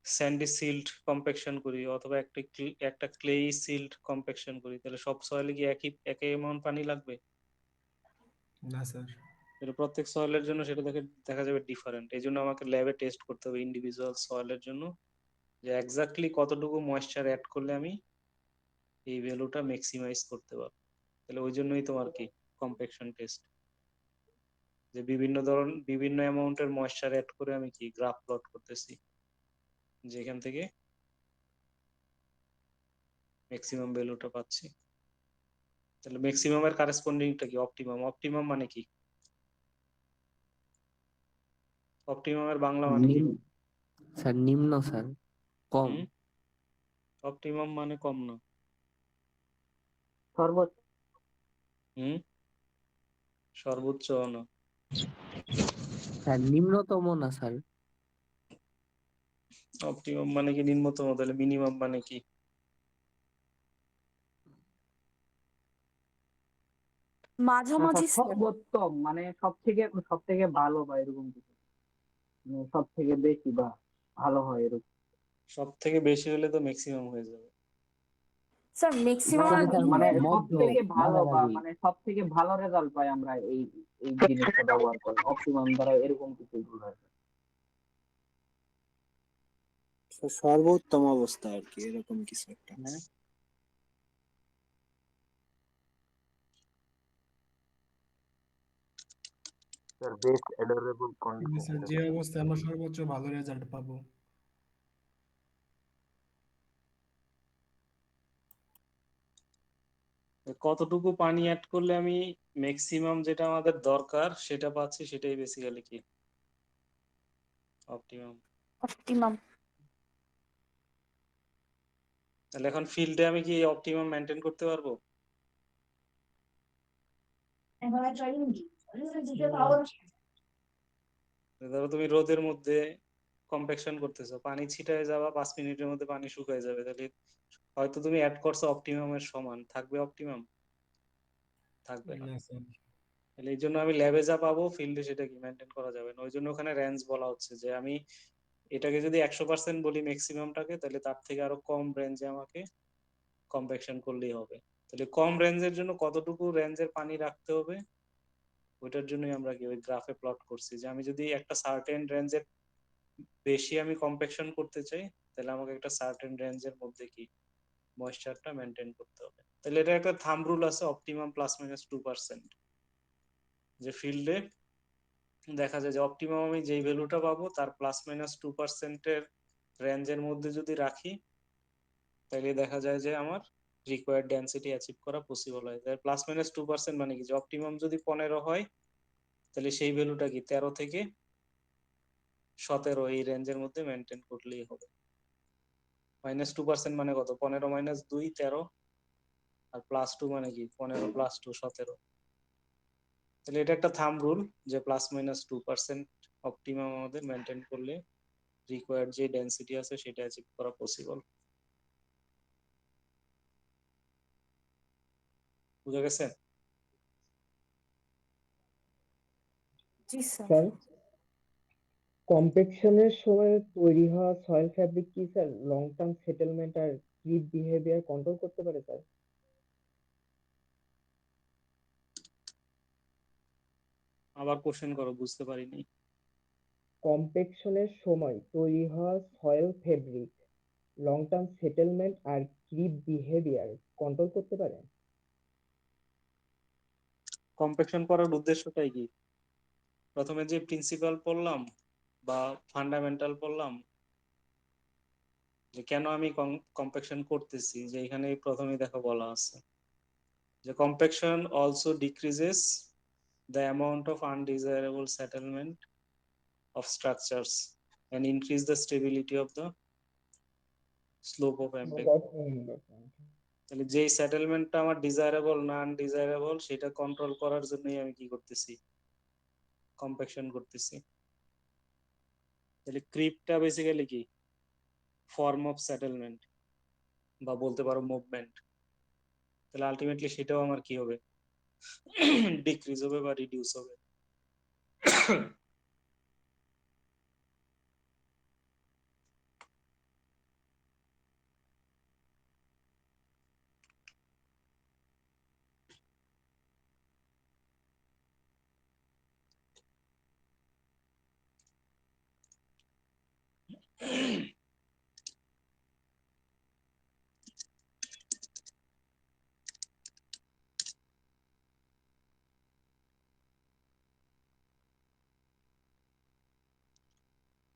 স্যান্ডি সিল্ট কম্প্যাকশন করি, অথবা একটা ক্লেই সিল্ট কম্প্যাকশন করি, তাহলে সব সয়েলে কি একই অ্যামাউন্ট পানি লাগবে? না স্যার। এটা প্রত্যেক সয়েলের জন্য সেটা দেখা যাবে ডিফারেন্ট। এই জন্য আমাকে ল্যাবে টেস্ট করতে হবে ইন্ডিভিজুয়াল সয়েলের জন্য, যে এক্স্যাক্টলি কতটুকু ময়েশ্চার অ্যাড করলে আমি এই ভ্যালুটা ম্যাক্সিমাইজ করতে পারবো। তাহলে ওই জন্যই তোমার কি কম্প্যাকশন টেস্ট, যে বিভিন্ন অ্যামাউন্টের ময়েশ্চার অ্যাড করে আমি কি গ্রাফ প্লট করতেছি। যেখান থেকে ম্যাক্সিমাম ভ্যালুটা পাচ্ছি। তাহলে ম্যাক্সিমামের কারেসপন্ডিংটা কি? অপটিমাম। অপটিমাম মানে কি? অপটিমামের বাংলা মানে কি? স্যার নিম্ন স্যার, কম। হুম, অপটিমাম মানে কম না। সর্বোচ্চ। হুম, সর্বোচ্চ না। স্যার নিম্নতম না স্যার। অপটিমাম মানে কি নিম্নতম? তাহলে মিনিমাম মানে কি? না মাঝামাঝি স্যার, স্যার। সর্বোত্তম মানে সব থেকে ভালো বা এরকম কিছু, মানে সব থেকে বেশি বা ভালো হয় এরকম। সব থেকে বেশি হলে তো ম্যাক্সিমাম হয়ে যাবে। স্যার ম্যাক্সিমাম আর তাহলে স্যার মানে মিনিমাম সব মধ্য, থেকে ভালো বা মাঝামাঝি। মানে সব থেকে ভালো রেজাল্ট পাই আমরা এই এই জিনিসটা ব্যবহার করলে, অপটিমাম দ্বারা এরকম কিছু ভুল হয়। সর্বোত্তম অবস্থা আর কি, এরকম কিছু একটা। হ্যাঁ, স্যার বেস্ট অ্যাডোরেবল কিন্তু কন্ডিশন স্যার এটা যে বলতে। অবস্থায় আমরা সর্বোচ্চ ভালো রেজাল্ট পাবো। কতটুকু পানি অ্যাড করলে আমি ম্যাক্সিমাম যেটা আমাদের দরকার সেটা পাচ্ছি, সেটাই বেসিক্যালি কি অপটিমাম। অপটিমাম। তাহলে এখন ফিল্ডে আমি কি অপটিমাম মেনটেন করতে পারবো? ধরো তুমি রোদের মধ্যে কম্প্যাকশন করতেছো, পানি ছিটায় যাবা, 5 মিনিটের মধ্যে পানি শুকায় যাবে, তাহলে হয়তো তুমি অ্যাড করছো অপটিমামের সমান, থাকবে অপটিমাম? থাকবে না। না স্যার। তাহলে এই জন্য আমি ল্যাবে যা পাবো ফিল্ডে সেটা কি মেনটেন করা যাবে না। ওই জন্য ওখানে রেঞ্জ বলা হচ্ছে যে আমি এটাকে যদি 100% বলি ম্যাক্সিমামটাকে, তাহলে তার থেকে আরো কম রেঞ্জে আমাকে কম্প্যাকশন করলেই হবে। তাহলে কম রেঞ্জের জন্য কতটুকু রেঞ্জের পানি রাখতে হবে, ওইটার জন্যই আমরা কি ওই গ্রাফে প্লট করছি যে আমি যদি একটা সার্টেন রেঞ্জের বেশি আমি কম্প্যাকশন করতে চাই, তাহলে আমাকে একটা সার্টেন রেঞ্জের মধ্যে কি ময়েশ্চারটা মেনটেন করতে হবে। তাহলে এটা একটা থাম্ব রুল আছে, অপটিমাম +-2%। যে ফিল্ডে দেখা যায় যে অপটিমাম আমি যেই ভ্যালুটা পাবো তার +-2%-এর রেঞ্জের মধ্যে যদি রাখি, তাহলে দেখা যায় যে আমার রিকোয়ার্ড ডেনসিটি অ্যাচিভ করা পসিবল হয়। তাহলে +-2% মানে কি, যে অপটিমাম যদি 15 হয়, তাহলে সেই ভ্যালুটা কি 13 থেকে 17 এই রেঞ্জের মধ্যে মেনটেন করলেই হবে। -2% মানে কত? 15 - 2 13, আর +2 মানে কি 15 + 2 17। তাহলে এটা একটা থাম্ব রুল যে +-2% অপটিমাম আমাদের মেনটেন করলে রিকোয়ার্ড যে ডেনসিটি আছে সেটা অ্যাচিভ করা পসিবল। বুঝা গেছে? জি স্যার। স্যার, কম্পেকশনের সময় তৈরি হওয়া সয়েল ফ্যাব্রিক কি স্যার লং টার্ম সেটেলমেন্ট আর ক্রিপ বিহেভিয়ার কন্ট্রোল করতে পারে স্যার? আবার কোশ্চেন করো, বুঝতে পারিনি। কম্পেকশনের সময় তৈরি হওয়া soil fabric long term settlement আর ক্রিপ বিহেভিয়ার কন্ট্রোল করতে পারে? কম্প্যাকশন করার উদ্দেশ্যটাই কি? প্রথমে যে প্রিন্সিপাল পড়লাম বা ফান্ডামেন্টাল পড়লাম, যে কেন আমি কম্প্যাকশন করতেছি, যে এখানে প্রথমেই দেখো বলা আছে যে compaction also decreases the amount of undesirable settlement of structures and increase the stability of the slope of impact. তাহলে যেই সেটেলমেন্টটা আমার ডিজায়ারেবল না আনডিজায়ারেবল সেটা কন্ট্রোল করার জন্যই আমি কি করতেছি, কম্প্যাকশন করতেছি। তাহলে ক্রিপটা বেসিক্যালি কি ফর্ম অফ সেটেলমেন্ট বা বলতে পারো মুভমেন্ট। তাহলে আলটিমেটলি সেটাও আমার কি হবে, ডিক্রিজ হবে বা রিডিউস হবে।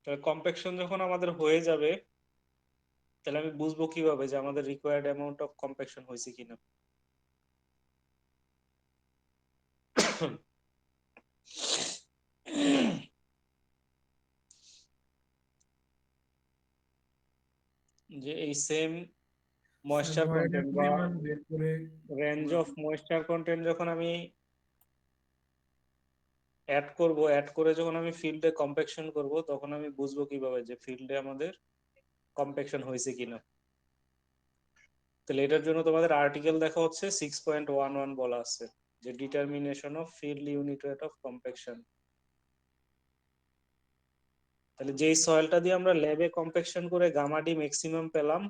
তাহলে কম্প্যাকশন যখন আমাদের হয়ে যাবে, তাহলে আমি বুঝবো কিভাবে যে আমাদের রিকোয়ার্ড অ্যামাউন্ট অফ কম্প্যাকশন হয়েছে কিনা? যে এই সেম স্যার ময়েশ্চার ভয়েডের কন্টেন্ট বা পরিমাণ বের করে রেঞ্জ অফ ময়েশ্চার কন্টেন্ট যখন আমি অ্যাড করে যখন আমি ফিল্ডে কম্প্যাকশন করব, তখন আমি বুঝবো কিভাবে যে ফিল্ডে আমাদের কম্প্যাকশন হয়েছে কিনা? তাহলে এটার জন্য তোমাদের আর্টিকেল দেখা হচ্ছে 6.11 বলা আছে যে determination of field unit rate of compaction. তাহলে যেই সয়েলটা দিয়ে আমরা ল্যাবে কম্প্যাকশন করে গামা ডি ম্যাক্সিমাম পেলাম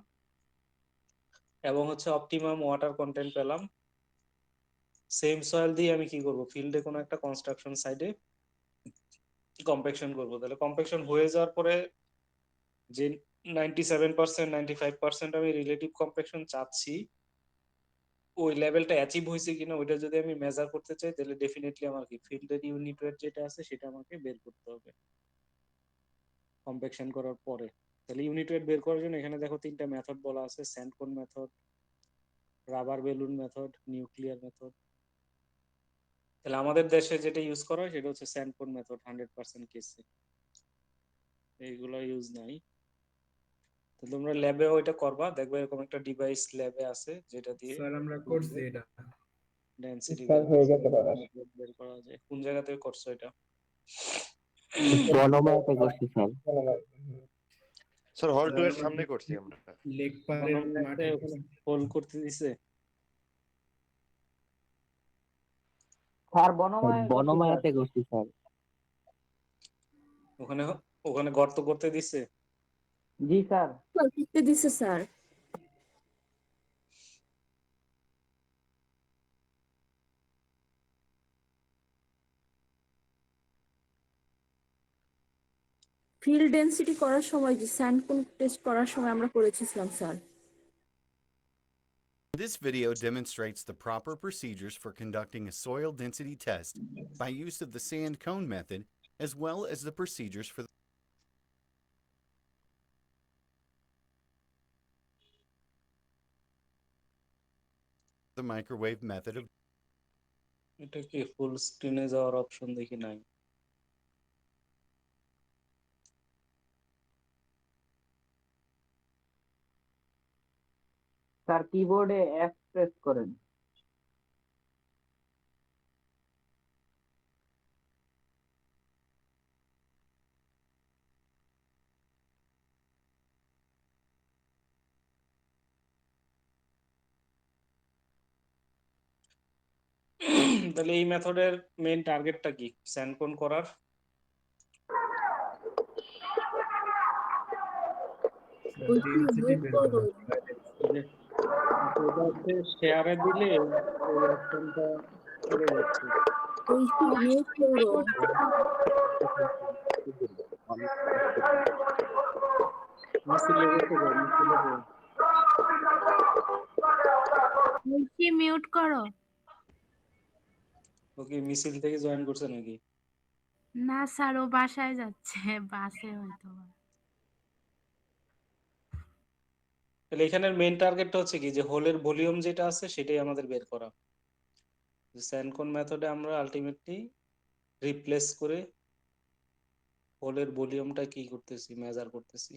এবং হচ্ছে অপটিমাম ওয়াটার কন্টেন্ট পেলাম, সেম সয়েল দিয়ে আমি কি করব, ফিল্ডে কোনো একটা কনস্ট্রাকশন সাইডে কম্প্যাকশন করব। তাহলে কম্প্যাকশন হয়ে যাওয়ার পরে যে 97%, 95% আমি রিলেটিভ কম্প্যাকশন চাচ্ছি, ওই লেভেলটা অ্যাচিভ হয়েছে কিনা ওইটা যদি আমি মেজার করতে চাই, তাহলে ডেফিনেটলি আমার কি ফিল্ডের ইউনিট ওয়েট যেটা আছে সেটা আমাকে বের করতে হবে কম্প্যাকশন করার পরে। তাহলে ইউনিট ওয়েট বের করার জন্য এখানে দেখো তিনটা মেথড বলা আছে, sand cone method, rubber balloon method, nuclear method. তাহলে আমাদের দেশে যেটা ইউজ করা হয় সেটা হচ্ছে স্যান্ডকোন মেথড 100% কেসে, এইগুলো ইউজ নাই। তো তোমরা ল্যাবে ওইটা করবা, দেখবে এরকম একটা ডিভাইস ল্যাবে আছে যেটা দিয়ে স্যার আমরা করছি এটা। ডেনসিটি স্যার হয়ে গেছে দাদা। বের করা যায়। কোন জায়গা থেকে করছো এটা? বনমায়াতে করছি স্যার। স্যার হল টু স্যার এর সামনে করছি আমরা। লেক পারের মাঠে করছি। হোল করতে দিছে? স্যার বনমায় করছি স্যার। বনমায়াতে করছি স্যার। ওখানে ওখানে গর্ত করতে দিছে? জি স্যার। করতে দিছে স্যার। ফিল্ড ডেনসিটি করার সময় যে স্যান্ডকোন টেস্ট করার সময় আমরা করেছিলাম sir. This video demonstrates the proper procedures for conducting a soil density test by use of the sand cone method, as well as the procedures for the microwave method of এটা কি ফুল স্ক্রিনে যাওয়ার option দেখি নাই? Sir কিবোর্ডে F press করেন। তাহলে এই মেথডের মেইন টার্গেটটা কি স্যান্ডকোন করার? ডেনসিটি বের করা। এটা হচ্ছে শেয়ারে দিলে ওই অপশনটা চলে যাচ্ছে। মিছিলে গেছে গো, মিছিলে গো। বলছি মিউট করো। ওকে মিছিল থেকে জয়েন করছে নাকি? না স্যার, ও বাসায় যাচ্ছে, বাসে হয়তো বা। তাহলে এখানের মেইন টার্গেটটা হচ্ছে কি যে হোলের ভলিউম যেটা আছে সেটাই আমাদের বের করা। স্যান্ডকোন মেথডে আমরা আলটিমেটলি রিপ্লেস করে হোলের ভলিউমটা কি করতেছি, মেজার করতেছি।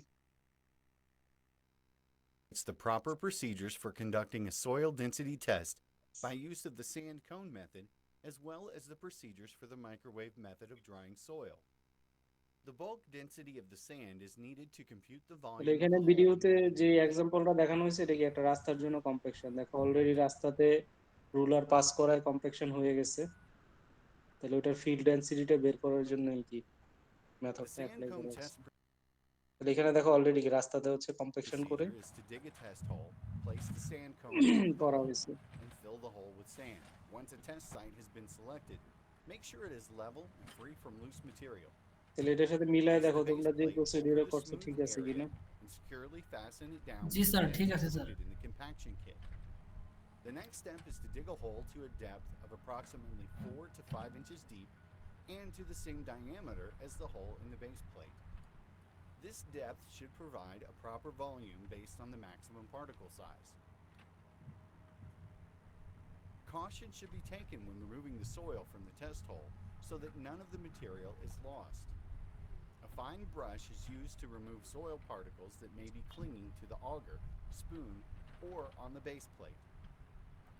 It's the proper procedures for conducting a soil density test by use of the sand cone method, as well as the procedures for the microwave method of drying soil. The bulk density of the sand is needed to compute the তাহলে volume. এখানে ভিডিওতে যে এক্সাম্পলটা দেখানো হয়েছে এটা কি একটা রাস্তার জন্য কম্প্যাকশন। দেখো অলরেডি রাস্তাতে রুলার পাস করায় কম্প্যাকশন হয়ে গেছে। তাহলে ওটার ফিল্ড ডেনসিটিটা বের করার জন্য কি The মেথডটা sand অ্যাপ্লাই cone করা test হচ্ছে। তাহলে এখানে দেখো অলরেডি কি রাস্তাতে হচ্ছে কম্প্যাকশন করে procedure is to dig a test hole, place the sand cone on the করা hole, হয়েছে। and fill the hole with sand. Once a test site has been selected, make sure it is level and free from loose material. তাহলে এটার সাথে মিলাই Place দেখো the তোমরা base যে plate প্রসিডিউরে over the করছো smooth ঠিক আছে area কিনা। and securely fasten it down G with sir, sand ঠিক আছে sir. included in the compaction kit. The next step is to dig a hole to a depth of approximately 4 to 5 inches deep and to the same diameter as the hole in the base plate. This depth should provide a proper volume based on the maximum particle size. Caution should be taken when removing the soil from the test hole so that none of the material is lost. A fine brush is used to remove soil particles that may be clinging to the auger, spoon, or on the base plate.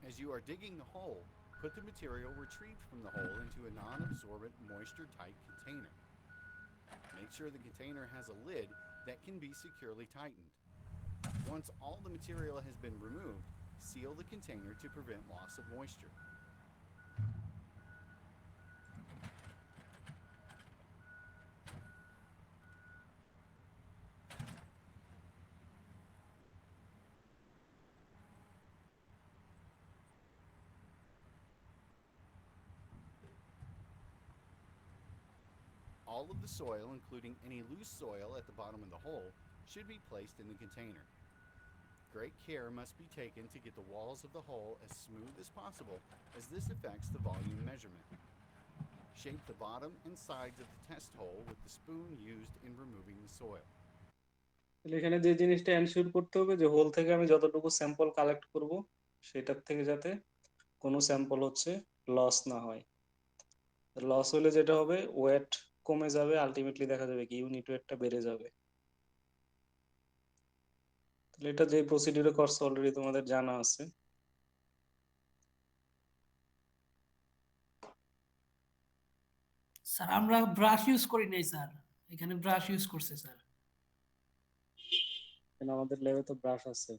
As you are digging the hole, put the material retrieved from the hole into a non-absorbent, moisture-tight container. Make sure the container has a lid that can be securely tightened. Once all the material has been removed, seal the container to prevent loss of moisture. All of the soil, including any loose soil at the bottom of the hole, should be placed in the container. Great care must be taken to get the walls of the hole as smooth as possible, as this affects the volume measurement. Shape the bottom and sides of the test hole with the spoon used in removing the soil. তাহলে এখানে যে জিনিসটা ensure করতে হবে যে whole থেকে আমি যতটুকু স্যাম্পল কালেক্ট করব সেটার থেকে যাতে কোনো স্যাম্পল হচ্ছে লস না হয়। লস হলে যেটা হবে ওয়েট কমে যাবে, আলটিমেটলি দেখা যাবে কি ইউনিট ওয়েটটা বেড়ে যাবে। তাহলে এটা যে প্রসিডিউরে করছে অলরেডি তোমাদের জানা আছে। স্যার আমরা ব্রাশ ইউজ করি নাই স্যার, এখানে ব্রাশ ইউজ করছে স্যার। এখানে আমাদের ল্যাবে তো ব্রাশ আছে।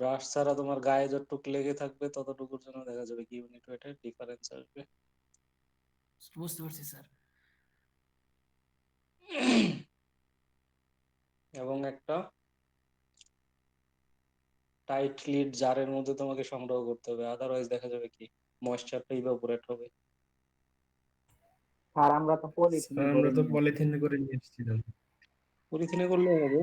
ব্রাশ ছাড়া তোমার গায়ে যতটুকু লেগে থাকবে ততটুকুর জন্য দেখা যাবে কি ইউনিট ওয়েটের ডিফারেন্স আসবে। বুঝতে পারছি স্যার। এবং একটা টাইট লিড জারের মধ্যে তোমাকে সংগ্রহ করতে হবে, আদারওয়াইজ দেখা যাবে কি ময়েশ্চারটা ইভাপোরেট হবে। স্যার আমরা তো পলিথিন স্যার করে আমরা তো নিয়ে পলিথিন করে নিয়ে এসেছিলাম। পলিথিনে করলে হবে।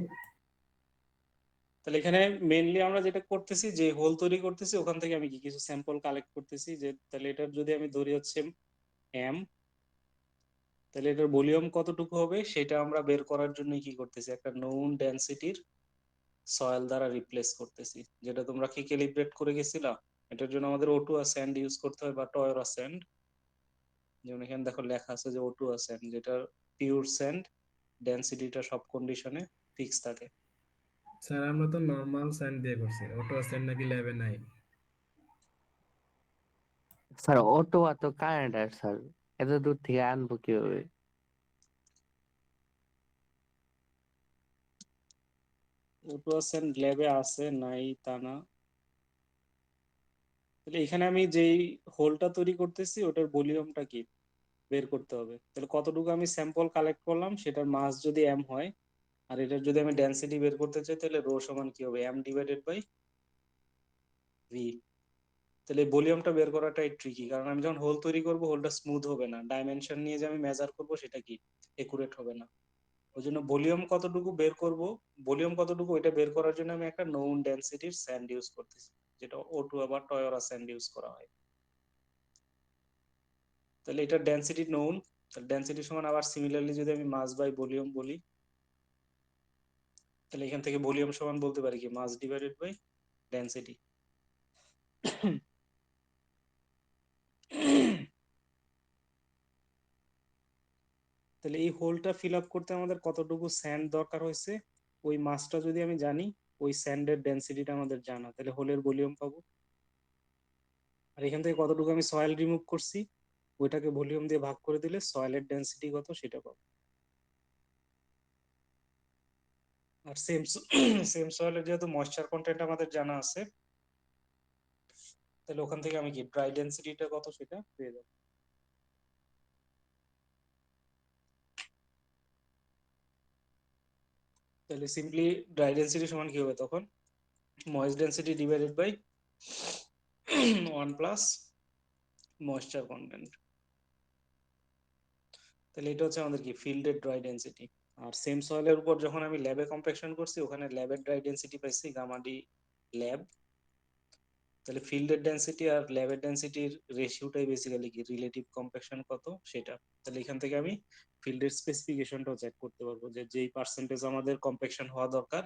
তাহলে এখানে মেইনলি আমরা যেটা করতেছি যে হোল তৈরি করতেছি ওখান থেকে আমি কি কিছু স্যাম্পল কালেক্ট করতেছি, যে তাহলে এটার যদি আমি ধরি হচ্ছে এম, তাহলে এটার ভলিউম কতটুকু হবে সেটা আমরা বের করার জন্য কি করতেছি একটা নোন ডেনসিটির সয়েল দ্বারা রিপ্লেস করতেছি, যেটা তোমরা কি ক্যালিব্রেট করে গেছিলা। এটার জন্য আমাদের O2 স্যান্ড ইউজ করতে হয় বা টয়রা স্যান্ড, যেমন এখানে দেখো লেখা আছে যে O2 স্যান্ড, যেটা পিওর স্যান্ড, ডেনসিটিটা সব কন্ডিশনে ফিক্স থাকে। স্যার আমরা তো নরমাল স্যান্ড দিয়ে করছি, অটো স্যান্ড নাকি ল্যাবে নাই। স্যার অটোয়া তো কানাডার স্যার, এত দূর থেকে আনবো কিভাবে? O2 স্যান্ড ল্যাবে আছে নাই তা না। তাহলে এখানে আমি যেই হোলটা তৈরি করতেছি ওটার ভলিউমটা কি বের করতে হবে। তাহলে কতটুকু আমি স্যাম্পল কালেক্ট করলাম সেটার মাস যদি এম হয়, আর এটার যদি আমি ডেনসিটি বের করতে চাই তাহলে রো সমান কি হবে এম ডিভাইডেড বাই ভি। তাহলে ভলিউমটা বের করাটাই ট্রিকি, কারণ আমি যখন হোল তৈরি করব হোলটা স্মুথ হবে না, ডাইমেনশন নিয়ে যে আমি মেজার করব সেটা কি একুরেট হবে না। ওই জন্য ভলিউম কতটুকু বের করব, ভলিউম কতটুকু ওইটা বের করার জন্য আমি একটা নোন ডেনসিটির স্যান্ড ইউজ করতেছি, যেটা O2 আবার টয়রা স্যান্ড ইউজ করা হয়। তাহলে এটা ডেনসিটি নোন, তাহলে ডেনসিটি সমান আবার সিমিলারলি যদি আমি মাস বাই ভলিউম বলি, তাহলে এখান থেকে ভলিউম সমান বলতে পারি কি মাস ডিভাইডেড বাই ডেনসিটি। তাহলে এই হোলটা ফিল আপ করতে আমাদের কতটুকু স্যান্ড দরকার হয়েছে, ওই মাসটা যদি আমি জানি, ওই স্যান্ডের ডেনসিটিটা আমাদের জানা, তাহলে হোলের ভলিউম পাবো। আর এখান থেকে কতটুকু আমি সয়েল রিমুভ করছি ওইটাকে ভলিউম দিয়ে ভাগ করে দিলে সয়েলের ডেনসিটি কত সেটা পাবো। আর সেম সেম সয়েলের যেহেতু ময়েশ্চার কন্টেন্ট আমাদের জানা আছে, তাহলে ওখান থেকে আমি কি ড্রাই ডেনসিটিটা কত সেটা পেয়ে যাবো। তাহলে সিম্পলি ড্রাই ডেনসিটি সমান কি হবে তখন moist density divided by 1 plus moisture content. তাহলে এটা হচ্ছে আমাদের কি ফিল্ডের ড্রাই ডেনসিটি। আর সেম সয়েলের উপর যখন আমি ল্যাবে কম্প্যাকশন করছি ওখানে ল্যাবের ড্রাই ডেনসিটি পাইছি গামা ডি ল্যাব, তাহলে ফিল্ডের ডেনসিটি আর ল্যাবের ডেনসিটির রেশিওটাই বেসিক্যালি কি রিলেটিভ কম্প্যাকশন কত সেটা। তাহলে এখান থেকে আমি ফিল্ডের স্পেসিফিকেশনটাও চেক করতে পারবো যে যেই পার্সেন্টেজ আমাদের কম্প্যাকশন হওয়া দরকার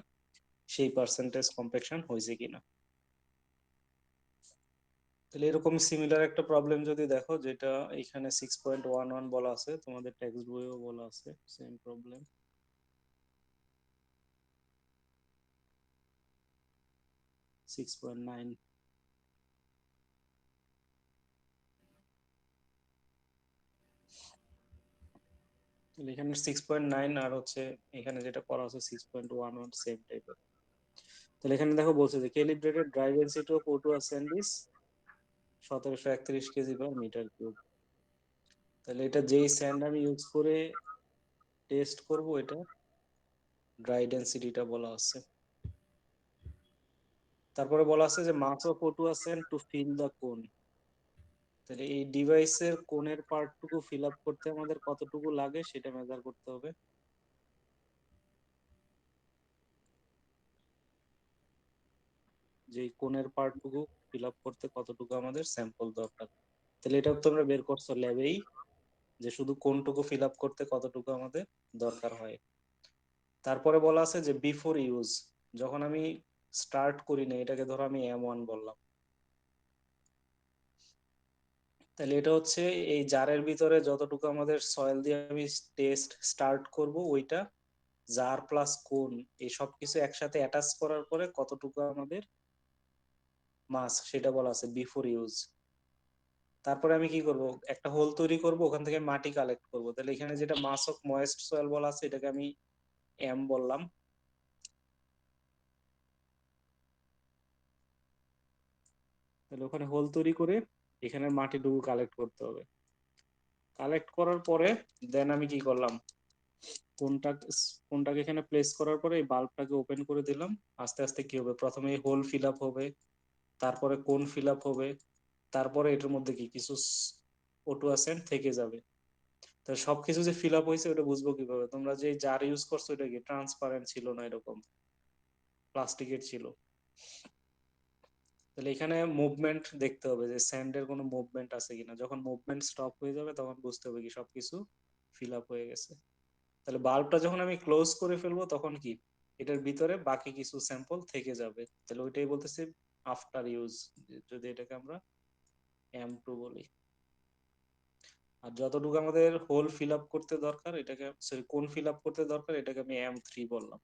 সেই পার্সেন্টেজ কম্প্যাকশন হয়েছে কিনা। তাহলে এরকম সিমিলার একটা প্রবলেম যদি দেখো, যেটা এখানে 6.11 বলা আছে, তোমাদের টেক্সট বইও বলা আছে সেম প্রবলেম। এখানে 6.9 আর হচ্ছে এখানে যেটা করা আছে 6.11 সেম টাইপের। তাহলে এখানে দেখো বলছে যে calibrated dry density of O2 sand is 1731 KG per metre cube. তাহলে এটা যেই স্যান্ড আমি ইউজ করে টেস্ট করব, এটা ড্রাই ডেনসিটিটা বলা আছে। তারপরে বলা আছে যে mass of O2 sand to fill the cone. তাহলে এই ডিভাইসের কোণের পার্টটুকু ফিল আপ করতে আমাদের কতটুকু লাগে সেটা মেজার করতে হবে। যে কোণের পার্টটুকু ফিল আপ করতে কতটুকু আমাদের স্যাম্পল দরকার। তাহলে এটাও তোমরা বের করছো ল্যাবেই, যে শুধু কোণটুকু ফিল আপ করতে কতটুকু আমাদের দরকার হয়। তারপরে বলা আছে যে বিফোর ইউজ, যখন আমি স্টার্ট করি না, এটাকে ধরো আমি M1 বললাম। তাহলে এটা হচ্ছে এই জারের ভিতরে যতটুকু আমাদের সয়েল দিয়ে আমি টেস্ট স্টার্ট করব, ওইটা জার প্লাস কোন এই সব কিছু একসাথে অ্যাটাচ করার পরে কতটুকু আমাদের মাস সেটা বলা আছে বিফোর ইউজ। তারপরে আমি কি করব, একটা হোল তৈরি করব, ওখান থেকে মাটি কালেক্ট করব। তাহলে এখানে যেটা মাস অফ ময়েস্ট সয়েল বলা আছে এটাকে আমি M বললাম। তাহলে ওখানে হোল তৈরি করে এখানে মাটিটুকু কালেক্ট করতে হবে। কালেক্ট করার পরে দেন আমি কি করলাম, কোনটা কোনটাকে এখানে প্লেস করার পরে এই বাল্বটাকে ওপেন করে দিলাম। আস্তে আস্তে কি হবে, প্রথমে হোল ফিল আপ হবে, তারপরে কোন ফিল আপ হবে, তারপরে এটার মধ্যে কি কিছু O2 থেকে যাবে। তো সবকিছু যে ফিল আপ হয়েছে ওটা বুঝবো কিভাবে, তোমরা যে জার ইউজ করছো এটা কি ট্রান্সপারেন্ট ছিল না এরকম প্লাস্টিকের ছিল। তাহলে এখানে মুভমেন্ট দেখতে হবে যে স্যান্ডের কোনো মুভমেন্ট আছে কিনা। যখন মুভমেন্ট স্টপ হয়ে যাবে তখন বুঝতে হবে কি সবকিছু ফিল আপ হয়ে গেছে। তাহলে বাল্বটা যখন আমি ক্লোজ করে ফেলবো তখন কি এটার ভিতরে বাকি কিছু স্যাম্পল থেকে যাবে। তাহলে ওইটাই বলতেছি আফটার ইউজ, যদি এটাকে আমরা M2 বলি। আর যতটুকু আমাদের হোল ফিল আপ করতে দরকার এটাকে, সরি কোন ফিল আপ করতে দরকার এটাকে আমি M3 বললাম।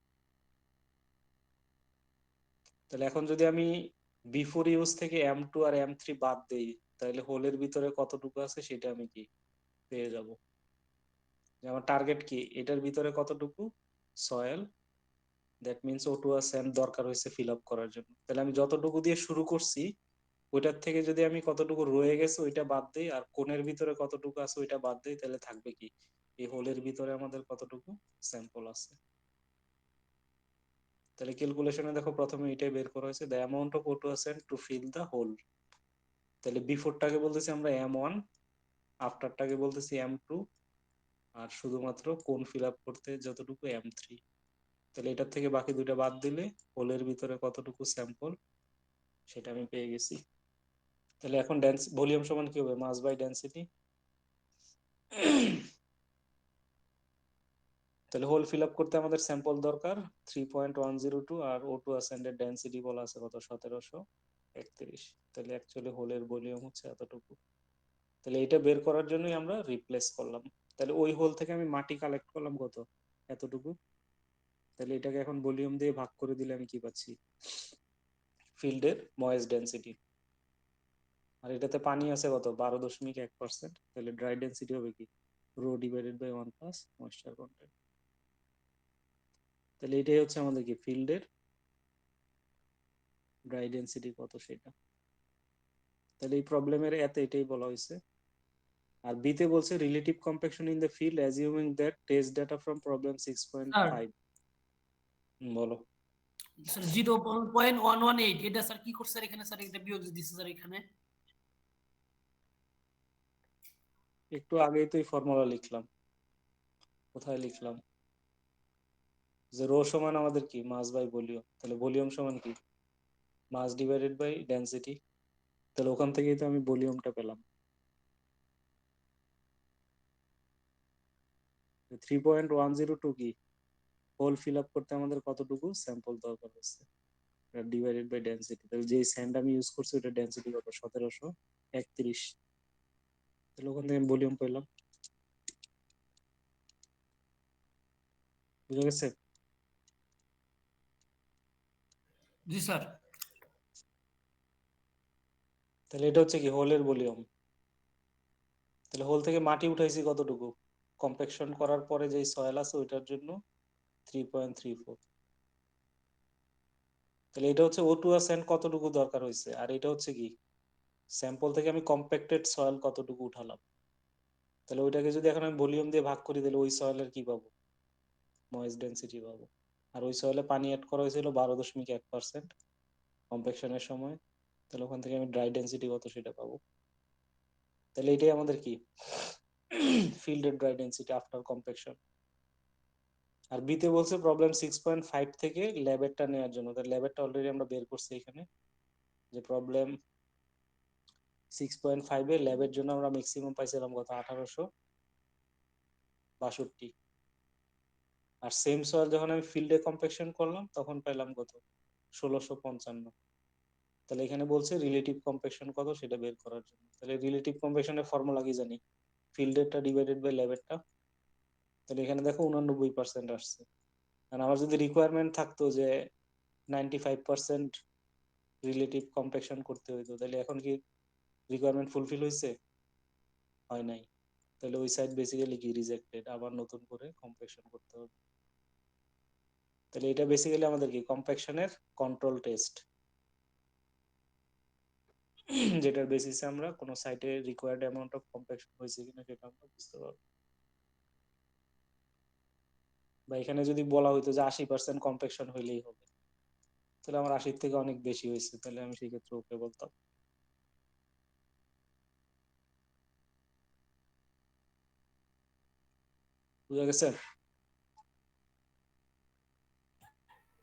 তাহলে এখন যদি আমি বিফোর ইউজ থেকে M2 আর M3 বাদ দেই, তাহলে হোলের ভিতরে কতটুকু আছে সেটা আমি কি পেয়ে যাব। যে আমার টার্গেট কি, এটার ভিতরে কতটুকু সয়েল, দ্যাট মিনস O2 আর স্যান্ড দরকার হয়েছে ফিল আপ করার জন্য। তাহলে আমি যতটুকু দিয়ে শুরু করছি ওইটার থেকে যদি আমি কতটুকু রয়ে গেছে ওইটা বাদ দেই, আর কোণের ভিতরে কতটুকু আছে ওইটা বাদ দেই, তাহলে থাকবে কি এই হোলের ভিতরে আমাদের কতটুকু স্যাম্পল আছে। তাহলে ক্যালকুলেশনে দেখো প্রথমে এটাই বের করা হয়েছে, the amount of O2 to fill the hole. তাহলে বিফোরটাকে বলতেছি আমরা M1, আফটারটাকে বলতেছি M2, আর শুধুমাত্র কোণ ফিল আপ করতে যতটুকু M3। তাহলে এটার থেকে বাকি দুইটা বাদ দিলে হোলের ভিতরে কতটুকু স্যাম্পল সেটা আমি পেয়ে গেছি। তাহলে এখন ভলিউম সমান কি হবে, মাস বাই ডেনসিটি। তাহলে হোল ফিল আপ করতে আমাদের স্যাম্পল দরকার 3.102, আর O2 অ্যাসেন্ডের ডেনসিটি বলা আছে কত 1731। তাহলে অ্যাকচুয়ালি হোলের ভলিউম হচ্ছে এতটুকু। তাহলে এটা বের করার জন্যই আমরা রিপ্লেস করলাম। তাহলে ওই হোল থেকে আমি মাটি কালেক্ট করলাম কত, এতটুকু। তাহলে এটাকে এখন ভলিউম দিয়ে ভাগ করে দিলে আমি কি পাচ্ছি, ফিল্ডের ময়েস্ট ডেনসিটি। আর এটাতে পানি আছে কত 12.1%। তাহলে ড্রাই ডেনসিটি হবে কি rho divided by 1 plus moisture content. তাহলে এটাই হচ্ছে আমাদের কি ফিল্ডের ড্রাই ডেনসিটি কত সেটা। তাহলে এই প্রবলেমের এটাই বলা হয়েছে। আর বিতে বলছে relative compaction in the field assuming that test data from problem 6.5। বলো। স্যার 0.118 এটা স্যার কি করছে স্যার এখানে, স্যার এটা বিয়োগ দিচ্ছে স্যার এখানে। একটু আগেই তো এই ফর্মুলা লিখলাম, কোথায় লিখলাম, যে রো সমান আমাদের কি মাস বাই ভলিউম। তাহলে ভলিউম সমান কি মাস ডিভাইডেড বাই ডেনসিটি। তাহলে ওখান থেকেই তো আমি ভলিউমটা পেলাম। 3.102 কি হোল ফিল আপ করতে আমাদের কতটুকু স্যাম্পল দরকার হচ্ছে, ডিভাইডেড বাই ডেনসিটি। তাহলে যে স্যান্ড আমি ইউজ করছি ওটা ডেনসিটি কত, 1731। তাহলে ওখান থেকে ভলিউম পেলাম। বুঝা গেছে? জি স্যার। তাহলে এটা হচ্ছে কি হোলের ভলিউম। তাহলে হোল থেকে মাটি উঠাইছি কতটুকু, কম্প্যাকশন করার পরে যে সয়েল আছে ওইটার জন্য 3.34। তাহলে এটা হচ্ছে O2 স্যান্ড কতটুকু দরকার হয়েছে, আর এটা হচ্ছে কি স্যাম্পল থেকে আমি কম্প্যাক্টেড সয়েল কতটুকু উঠালাম। তাহলে ওইটাকে যদি এখন আমি ভলিউম দিয়ে ভাগ করি তাহলে ওই সয়েলের কি পাবো, ময়েস্ট ডেনসিটি পাবো। আর ওই সয়েলে পানি অ্যাড করা হয়েছিল 12.1% কম্প্যাকশনের সময়। তাহলে ওখান থেকে আমি ড্রাই ডেনসিটি কত সেটা পাবো। তাহলে এটাই আমাদের কি ফিল্ডের ড্রাই ডেনসিটি আফটার কম্প্যাকশন। আর বিতে বলছে প্রবলেম 6.5 থেকে ল্যাবেরটা নেওয়ার জন্য। তাহলে ল্যাবেরটা অলরেডি আমরা বের করছি এখানে, যে প্রবলেম 6.5 এ ল্যাবের জন্য আমরা ম্যাক্সিমাম পাইছিলাম কত, 1862। আর সেম সয়েল যখন আমি ফিল্ডে কম্প্যাকশন করলাম তখন পেলাম কত, 1655। তাহলে এখানে বলছে রিলেটিভ কম্প্যাকশন কত সেটা বের করার জন্য। তাহলে রিলেটিভ কম্প্যাকশনের ফর্মুলা কি জানি, ফিল্ডেরটা ডিভাইডেড বাই ল্যাবেরটা। তাহলে এখানে দেখো 89% আসছে। আর আমার যদি রিকোয়ারমেন্ট থাকতো যে 95% রিলেটিভ কম্প্যাকশন করতে হইতো, তাহলে এখন কি রিকোয়ারমেন্ট ফুলফিল হয়েছে? হয় নাই। তাহলে ওই সাইড বেসিক্যালি কি রিজেক্টেড, আবার নতুন করে কম্প্যাকশন করতে হবে। তাহলে এটা বেসিক্যালি আমাদের কি কম্প্যাকশনের কন্ট্রোল টেস্ট, যেটার বেসিসে আমরা কোন সাইটে রিকোয়ার্ড অ্যামাউন্ট অফ কম্প্যাকশন হয়েছে কিনা সেটা আমরা বুঝতে পারবো। বা এখানে যদি বলা হইতো যে 80% কম্প্যাকশন হইলেই হবে, তাহলে আমার 80 থেকে অনেক বেশি হয়েছে, তাহলে আমি সেই ক্ষেত্রে ওকে বলতাম। বুঝা গেছে?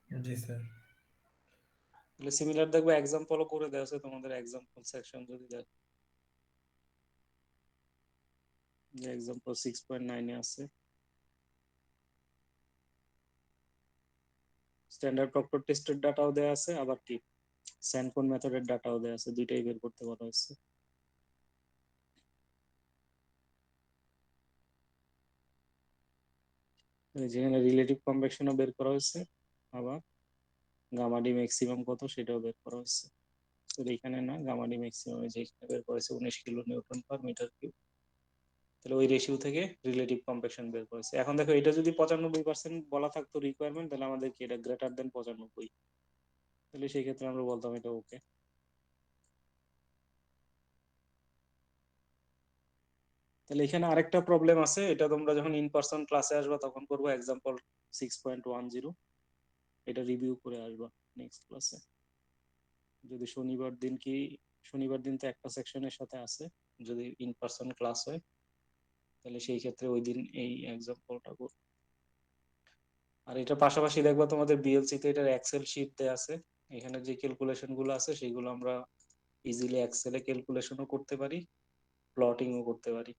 জি স্যার। তাহলে সিমিলার দেখবে এক্সাম্পলও করে দেওয়া আছে তোমাদের এক্সাম্পল সেকশন যদি দেখো, যে এক্সাম্পল 6.9 এ আছে। স্ট্যান্ডার্ড প্রক্টর টেস্টের ডাটাও দেওয়া আছে, আবার কি স্যানকোন মেথডের ডাটাও দেওয়া আছে, দুইটাই বের করতে বলা হয়েছে। যেখানে রিলেটিভ কনভেকশনও বের করা হয়েছে, আবার গামা ডি ম্যাক্সিমাম কত সেটাও বের করা হয়েছে। তো এখানে না, গামা ডি ম্যাক্সিমাম যেখানে বের করেছে 19 kilo newton per metre cube. তাহলে ওই রেশিও থেকে রিলেটিভ কম্প্যাকশন বের করেছে। এখন দেখো এটা যদি 95% বলা থাকতো রিকোয়ারমেন্ট, তাহলে আমাদের কি এটা গ্রেটার দেন 95, তাহলে সেই ক্ষেত্রে আমরা বলতাম এটা ওকে। তাহলে এখানে আরেকটা প্রবলেম আছে, এটা তোমরা যখন ইন পার্সন ক্লাসে আসবা তখন করবো, এক্সাম্পল 6.10, এটা রিভিউ করে আসবা নেক্সট ক্লাসে। যদি শনিবার দিন তো একটা সেকশনের সাথে আছে, যদি ইন পার্সন ক্লাস হয় তাহলে সেই ক্ষেত্রে ওই দিন এই এক্সাম্পলটা করব। আর এটা পাশাপাশি দেখবা তোমাদের বিএলসি তে এটার এক্সেল শিট দেয়া আছে, এখানে যে ক্যালকুলেশন গুলো আছে সেগুলো আমরা ইজিলি এক্সেলে ক্যালকুলেশনও করতে পারি, প্লটিংও করতে পারি।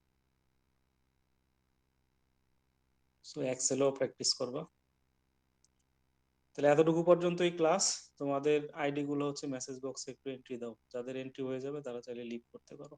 সো এক্সেলও প্র্যাকটিস করবা। তাহলে এতটুকু পর্যন্তই ক্লাস। তোমাদের আইডি গুলো হচ্ছে মেসেজ বক্সে একটু এন্ট্রি দাও, যাদের এন্ট্রি হয়ে যাবে তারা চাইলে লিভ করতে পারো।